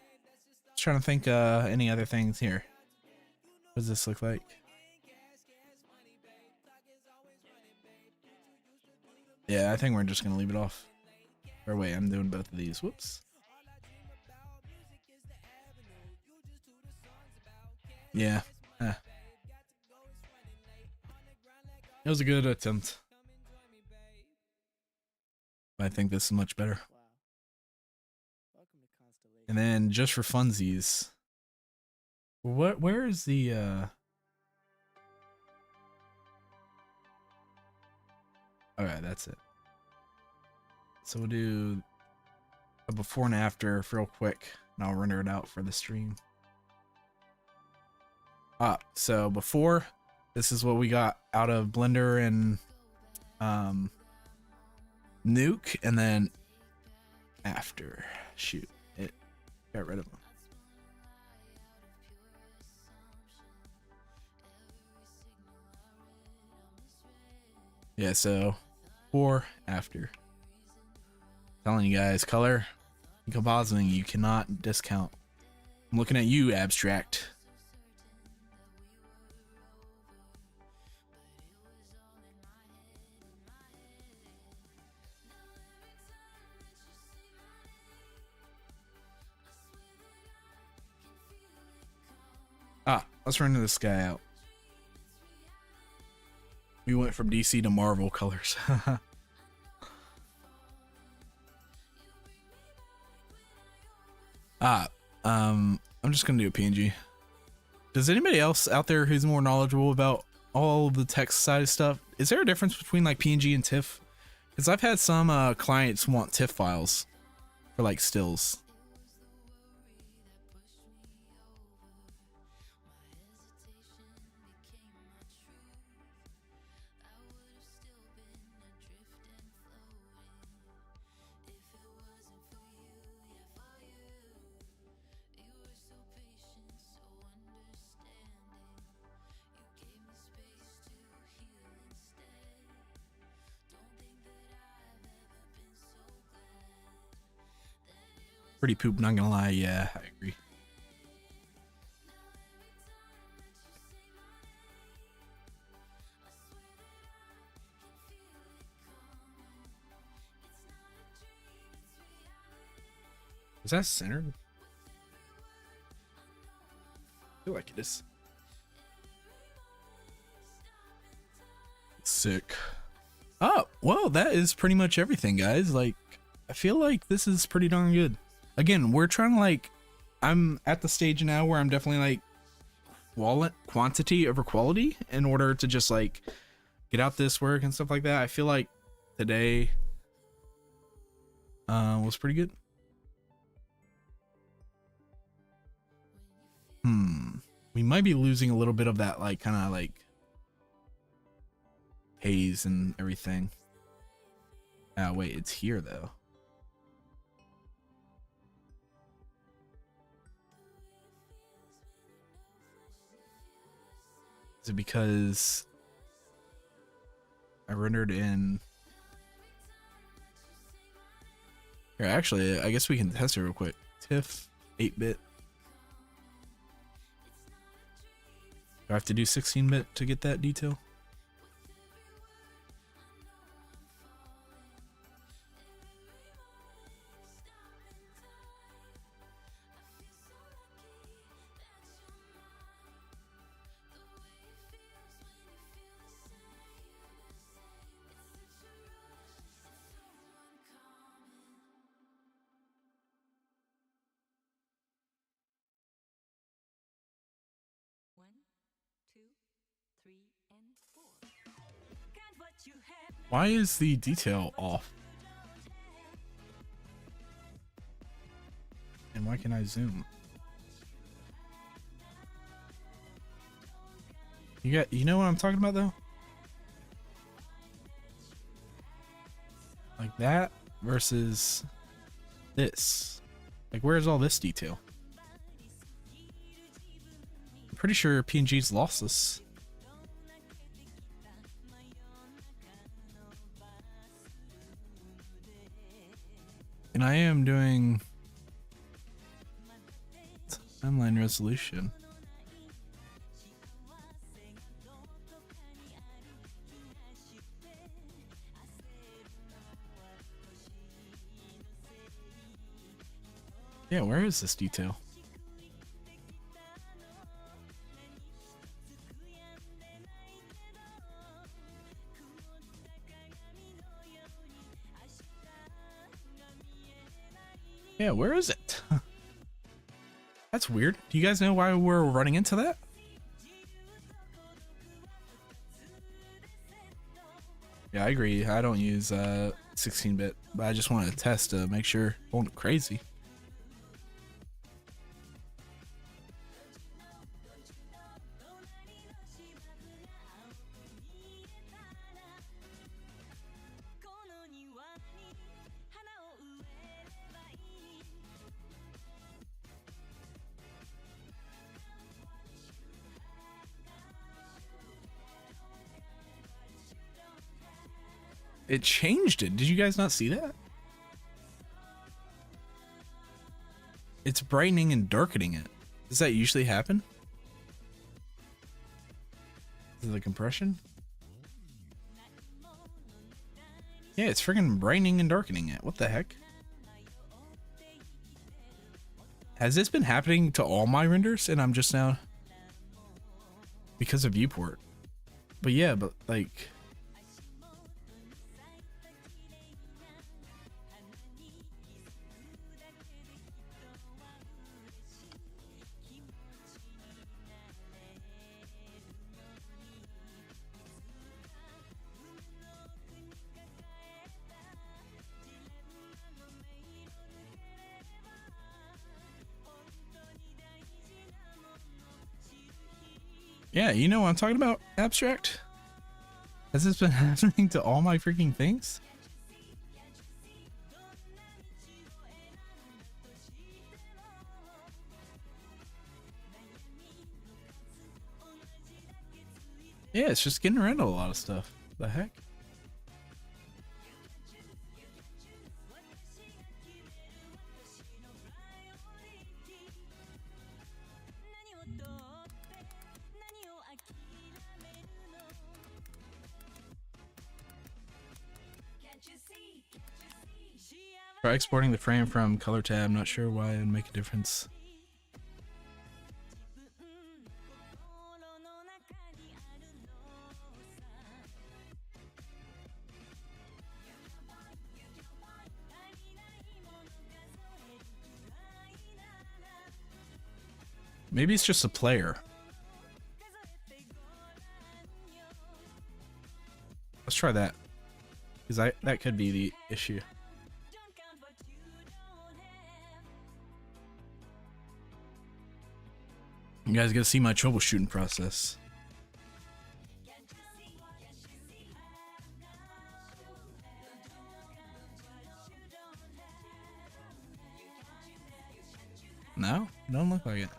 Just trying to think any other things here. What does this look like? Yeah, I think we're just gonna leave it off. Or wait, I'm doing both of these. Whoops. Yeah. It was a good attempt. I think this is much better. And then just for funsies, where is the okay, that's it. So we'll do a before and after real quick, and I'll render it out for the stream. So before, this is what we got out of Blender and Nuke, and then after, shoot, it got rid of them. Yeah, so before, after. Telling you guys, color and compositing, you cannot discount. I'm looking at you, Abstract. Let's render this guy out. We went from DC to Marvel colors. I'm just gonna do a PNG. Does anybody else out there who's more knowledgeable about all of the text side of stuff? Is there a difference between like PNG and TIFF? Because I've had some clients want TIFF files for like stills. Pretty poop, not gonna lie. Yeah, I agree. Is that centered? I feel like it is. Sick. Oh, well, that is pretty much everything, guys. Like, I feel like this is pretty darn good. Again, we're trying to like, I'm at the stage now where I'm definitely like quantity over quality in order to just like get out this work and stuff like that. I feel like today was pretty good. We might be losing a little bit of that like kind of like haze and everything. Oh wait, it's here though. Is it because I rendered in here? Actually, I guess we can test it real quick. TIFF 8-bit. Do I have to do 16-bit to get that detail? Why is the detail off? And why can I zoom? You know what I'm talking about though? Like that versus this. Like where's all this detail? I'm pretty sure PNG's lost this. And I am doing timeline resolution. Yeah, where is this detail? Yeah, where is it? That's weird. Do you guys know why we're running into that? Yeah, I agree. I don't use 16-bit, but I just wanted to test to make sure it won't go crazy. It changed it. Did you guys not see that? It's brightening and darkening it. Does that usually happen? Is it the compression? Yeah, it's friggin' brightening and darkening it. What the heck? Has this been happening to all my renders and I'm just now because of viewport? But yeah, but like yeah, you know what I'm talking about, Abstract? Has this been happening to all my freaking things? Yeah, it's just getting rid of a lot of stuff. The heck? Try exporting the frame from color tab. Not sure why it would make a difference. Maybe it's just a player. Let's try that, because that could be the issue. You guys get to see my troubleshooting process. No, don't look like it.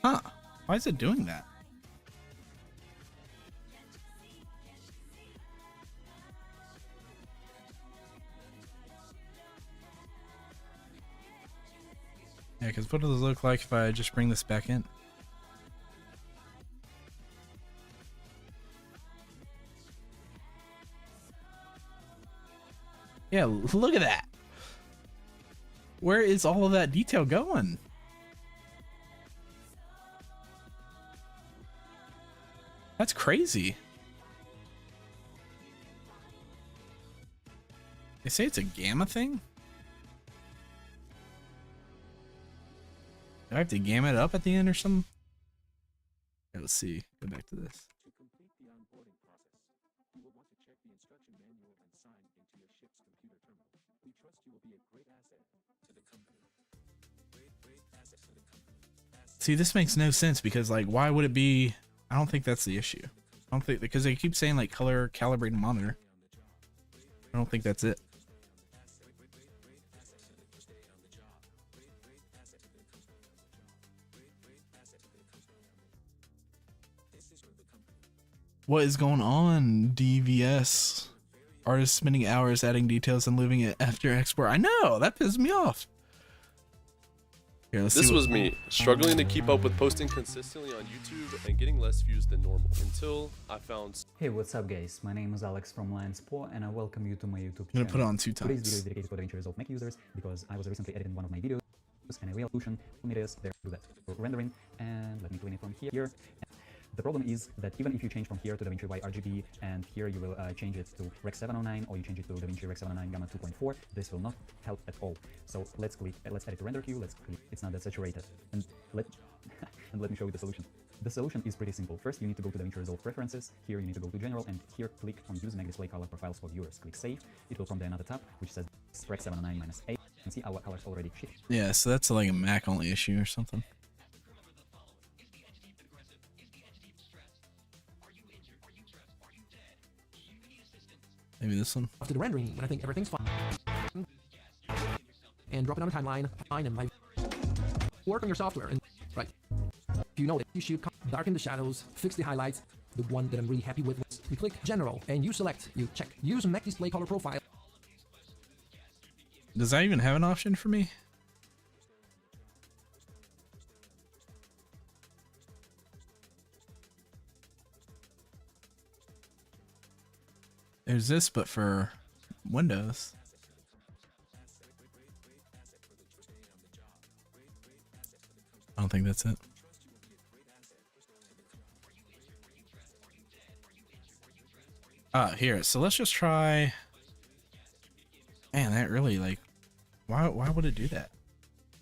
Huh? Why is it doing that? Yeah, because what does it look like if I just bring this back in? Yeah, look at that. Where is all of that detail going? That's crazy. They say it's a gamma thing? Do I have to gamma it up at the end or something? Okay, let's see. Go back to this. To complete the onboarding process, you will want to check the instruction manual and sign into your ship's computer terminal. We trust you will be a great asset to the company. Great asset to the company. See, this makes no sense because, like, why would it be? I don't think that's the issue. I don't think, because they keep saying like color calibrated monitor. I don't think that's it. What is going on, DVS? Artists spending hours adding details and leaving it after export. I know, that pisses me off. Here, let's see. This was me, struggling to keep up with posting consistently on YouTube and getting less views than normal until I found... Hey, what's up guys? My name is Alex from LionsPo and I welcome you to my YouTube channel. I'm gonna put it on 2 Today's video times. is dedicated to DaVinci Resolve Mac users because I was recently editing one of my videos and a real solution told me this, there to do that. So rendering, and let me clean it from here. The problem is that even if you change from here to DaVinci by RGB and here you will change it to Rec 709 or you change it to DaVinci Rec 709 Gamma 2.4, this will not help at all. So let's edit the render queue, let's click, it's not that saturated. And let me show you the solution. The solution is pretty simple. First, you need to go to DaVinci Resolve Preferences. Here you need to go to General, and here click on Use Mac Display Color Profiles for Viewers. Click Save. It will prompt another tab which says Rec 709-A. You can see our colors already shift. Yeah, so that's like a Mac only issue or something. Maybe this one. After the rendering, when I think everything's fine, and drop it on a timeline, fine, and like work on your software. And right, if you know that you should darken the shadows, fix the highlights. The one that I'm really happy with was you click General and you select, you check Use Mac Display Color Profile. Does that even have an option for me? There's this, but for Windows. I don't think that's it. Here. So let's just try. Man, that really like, why would it do that?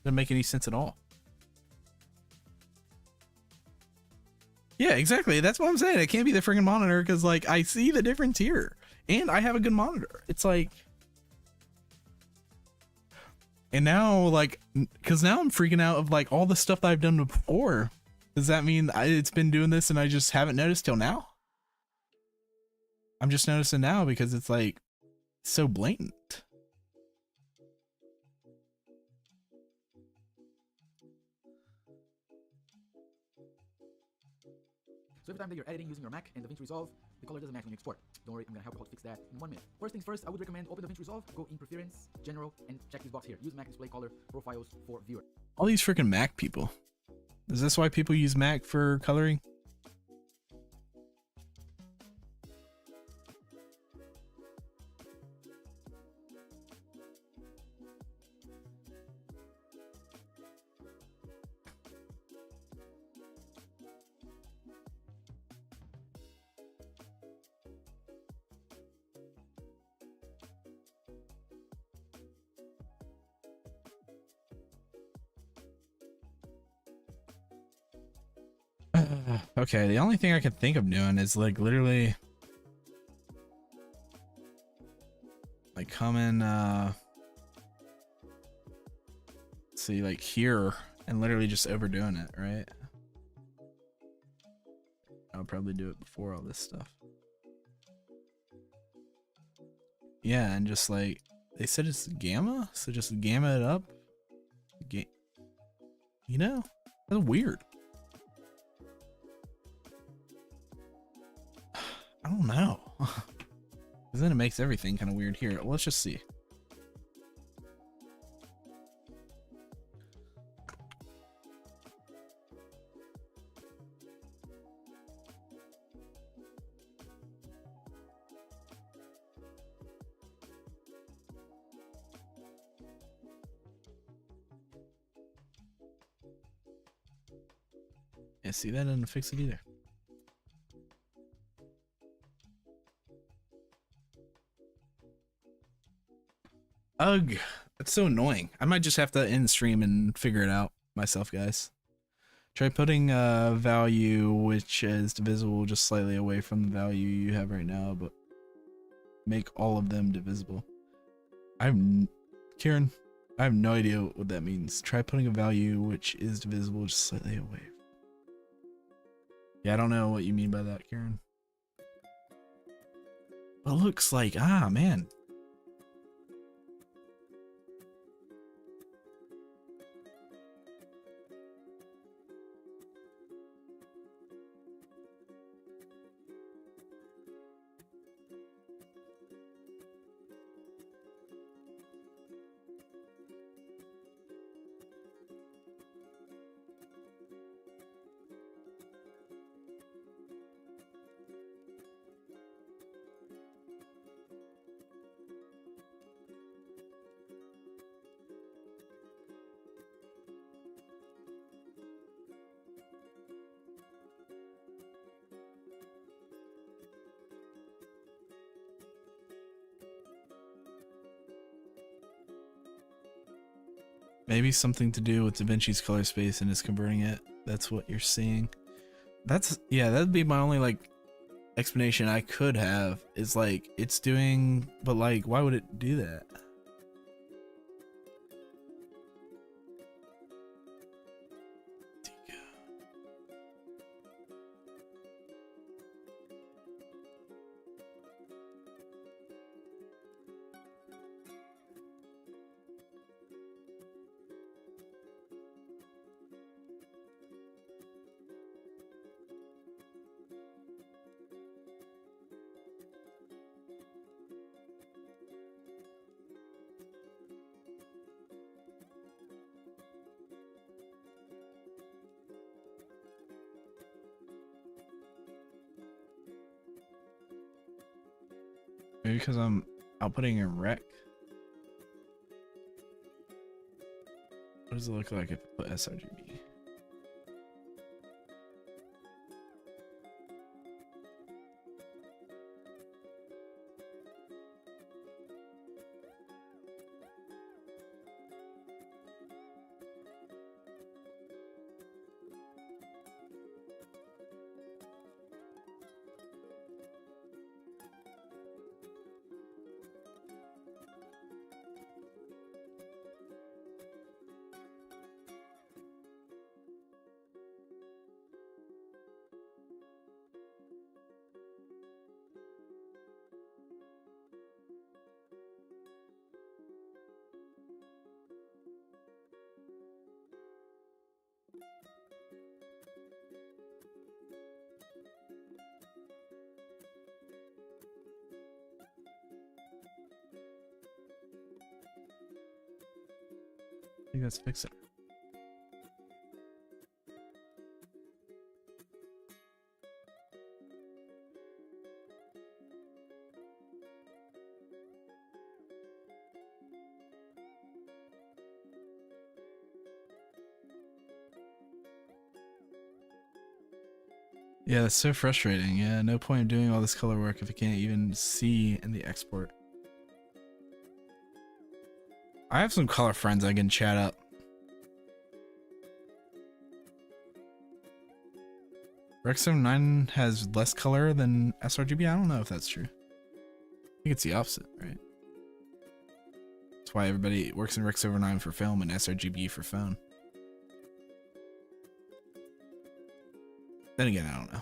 Doesn't make any sense at all. Yeah, exactly. That's what I'm saying. It can't be the freaking monitor because like I see the difference here. And I have a good monitor. It's like, and now like, because now I'm freaking out of like all the stuff that I've done before. Does that mean it's been doing this and I just haven't noticed till now? I'm just noticing now because it's like so blatant. So every time that you're editing using your Mac and DaVinci Resolve, the color doesn't match when you export. Don't worry, I'm gonna help you how to fix that in 1 minute. First things first, I would recommend open DaVinci Resolve, go in Preference, General, and check this box here. Use Mac Display Color Profiles for Viewer. All these freaking Mac people. Is this why people use Mac for coloring? Okay, the only thing I can think of doing is like literally like come in let's see, like here, and literally just overdoing it, right? I'll probably do it before all this stuff. Yeah, and just like they said it's gamma, so just gamma it up. You know, that's weird. I don't know. Because then it makes everything kind of weird here. Let's just see. Yeah, see, that doesn't fix it either. Ugh, that's so annoying. I might just have to end stream and figure it out myself, guys. Try putting a value which is divisible just slightly away from the value you have right now, but make all of them divisible. Kieran, I have no idea what that means. Try putting a value which is divisible just slightly away. Yeah, I don't know what you mean by that, Kieran. It looks like, man. Maybe something to do with DaVinci's color space and is converting it. That's what you're seeing. That's, yeah, that'd be my only like explanation I could have, is like it's doing, but like why would it do that? Maybe because I'm outputting a rec. What does it look like if I put sRGB? I think that's fix it. Yeah, that's so frustrating. Yeah, no point in doing all this color work if I can't even see in the export. I have some color friends I can chat up. Rec 79 has less color than sRGB? I don't know if that's true. I think it's the opposite, right? That's why everybody works in Rec 79 for film and sRGB for phone. Then again, I don't know.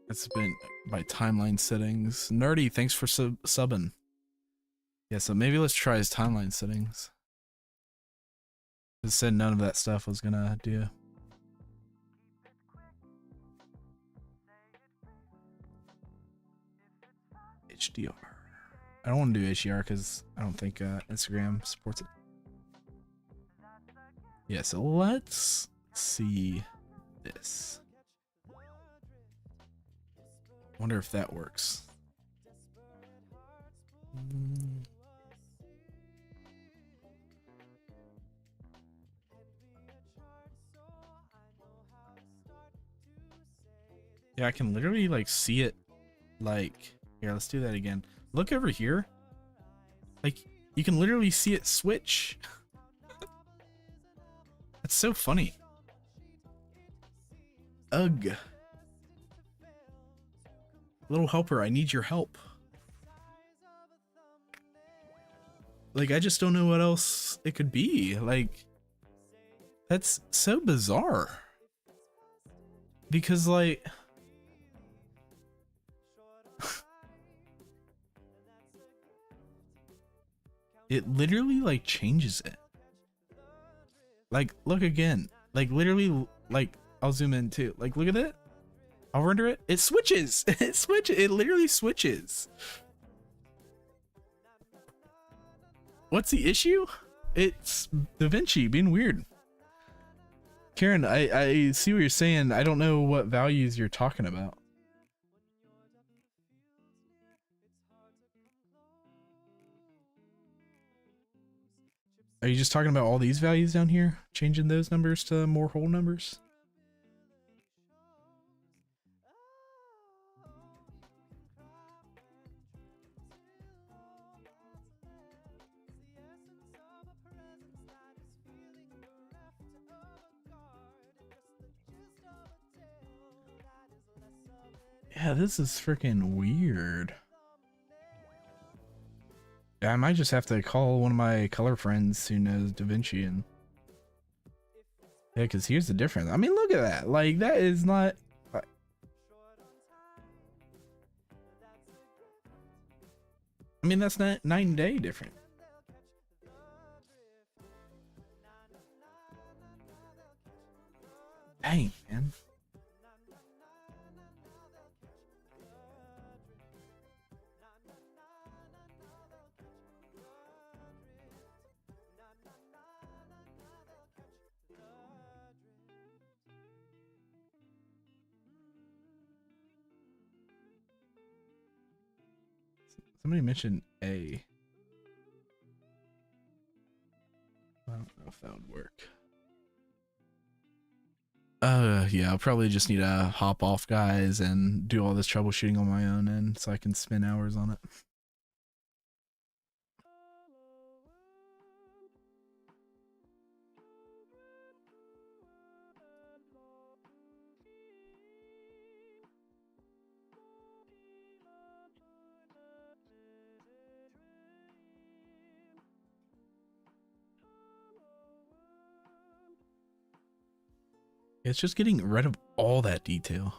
It's been by timeline settings. Nerdy, thanks for subbing. Yeah, so maybe let's try his timeline settings. It said none of that stuff was gonna do. HDR. I don't want to do HDR because I don't think Instagram supports it. Yeah, so let's see this. Wonder if that works. Yeah, I can literally like see it. Like, here, let's do that again. Look over here. Like, you can literally see it switch. That's so funny. Ugh. Little helper, I need your help. Like, I just don't know what else it could be. Like, that's so bizarre. Because, like... it literally, like, changes it. Like, look again. Like, literally, like, I'll zoom in too. Like, look at it. I'll render it. It switches. It switches. It literally switches. What's the issue? It's DaVinci being weird. Karen, I see what you're saying. I don't know what values you're talking about. Are you just talking about all these values down here? Changing those numbers to more whole numbers? Yeah, this is freaking weird. Yeah, I might just have to call one of my color friends who knows DaVinci and yeah, because here's the difference. I mean, look at that. Like, that is not. I mean, that's not night and day different. Dang, man. Somebody mentioned A. I don't know if that would work. Yeah, I'll probably just need to hop off, guys, and do all this troubleshooting on my own end so I can spend hours on it. It's just getting rid of all that detail.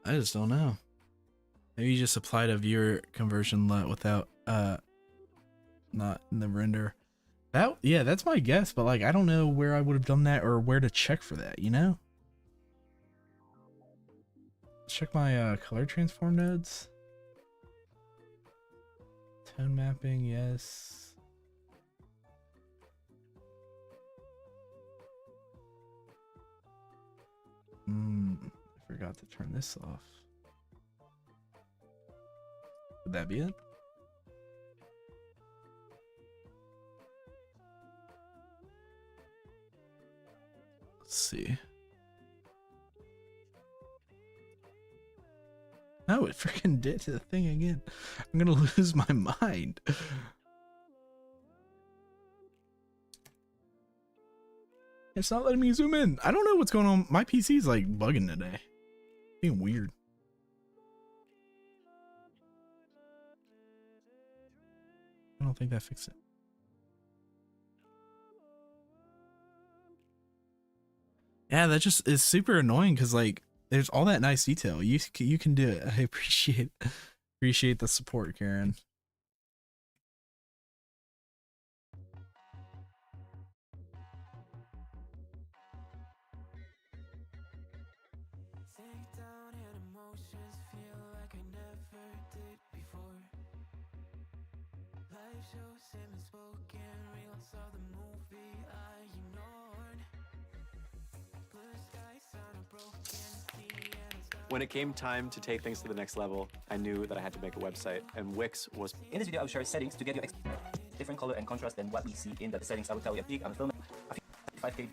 I just don't know. Maybe you just applied a viewer conversion LUT without not in the render. Yeah, that's my guess, but like I don't know where I would have done that or where to check for that, you know? Let's check my color transform nodes. Tone mapping, yes. I forgot to turn this off. Would that be it? Let's see. No, it freaking did the thing again. I'm gonna lose my mind. It's not letting me zoom in. I don't know what's going on. My PC's like bugging today. Being weird. I don't think that fixed it. Yeah, that just is super annoying because like there's all that nice detail. You can do it. I appreciate the support, Karen. When it came time to take things to the next level, I knew that I had to make a website, and Wix was... In this video, I will share settings to get you different color and contrast than what we see in the settings. I will tell you a peak, I'm filming a 5K,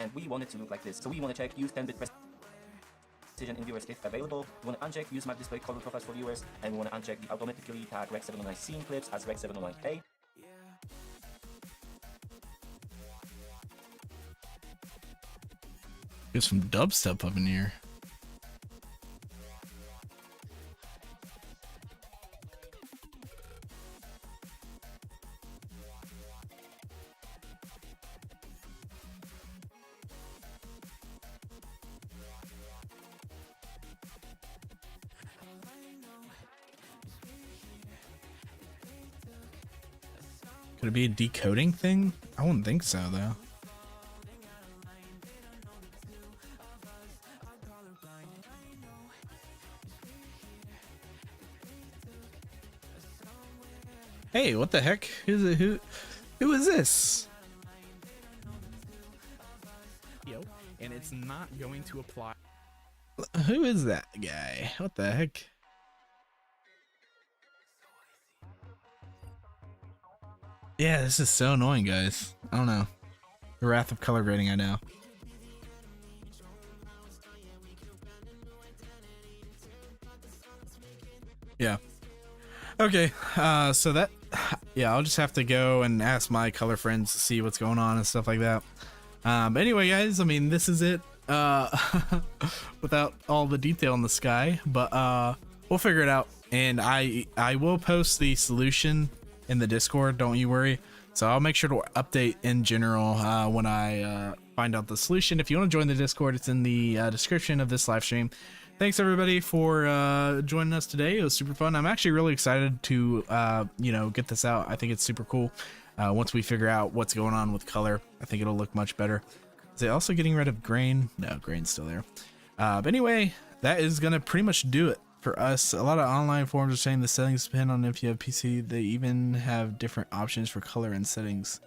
and we want it to look like this. So we want to check use 10-bit precision in viewers if available. We want to uncheck use map display color profiles for viewers, and we want to uncheck the automatically tag Rec 709 scene clips as Rec 709A. Get some dubstep up in here. Could it be a decoding thing? I wouldn't think so, though. Hey, what the heck? Who is this? And it's not going to apply. Who is that guy? What the heck? Yeah, this is so annoying, guys. I don't know. The wrath of color grading, I know. Yeah. Okay, so that, yeah, I'll just have to go and ask my color friends to see what's going on and stuff like that. Anyway, guys, I mean, this is it, without all the detail in the sky, but, we'll figure it out, and I will post the solution in the Discord, don't you worry. So I'll make sure to update in general, when I, find out the solution. If you want to join the Discord, it's in the description of this live stream. Thanks everybody for joining us today. It was super fun. I'm actually really excited to you know, get this out. I think it's super cool. Once we figure out what's going on with color, I think it'll look much better. Is it also getting rid of grain? No, grain's still there. But anyway, that is gonna pretty much do it for us. A lot of online forums are saying the settings depend on if you have PC. They even have different options for color and settings.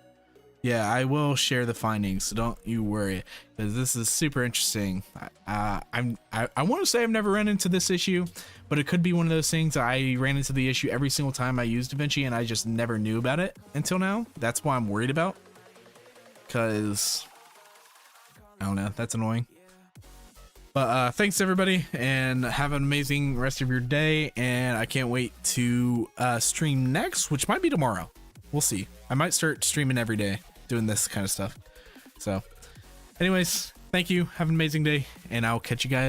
Yeah, I will share the findings, so don't you worry, because this is super interesting. I want to say I've never ran into this issue, but it could be one of those things I ran into the issue every single time I used DaVinci, and I just never knew about it until now. That's why I'm worried about, because I don't know, that's annoying. But thanks everybody, and have an amazing rest of your day, and I can't wait to stream next, which might be tomorrow. We'll see. I might start streaming every day, doing this kind of stuff. So anyways, thank you, have an amazing day, and I'll catch you guys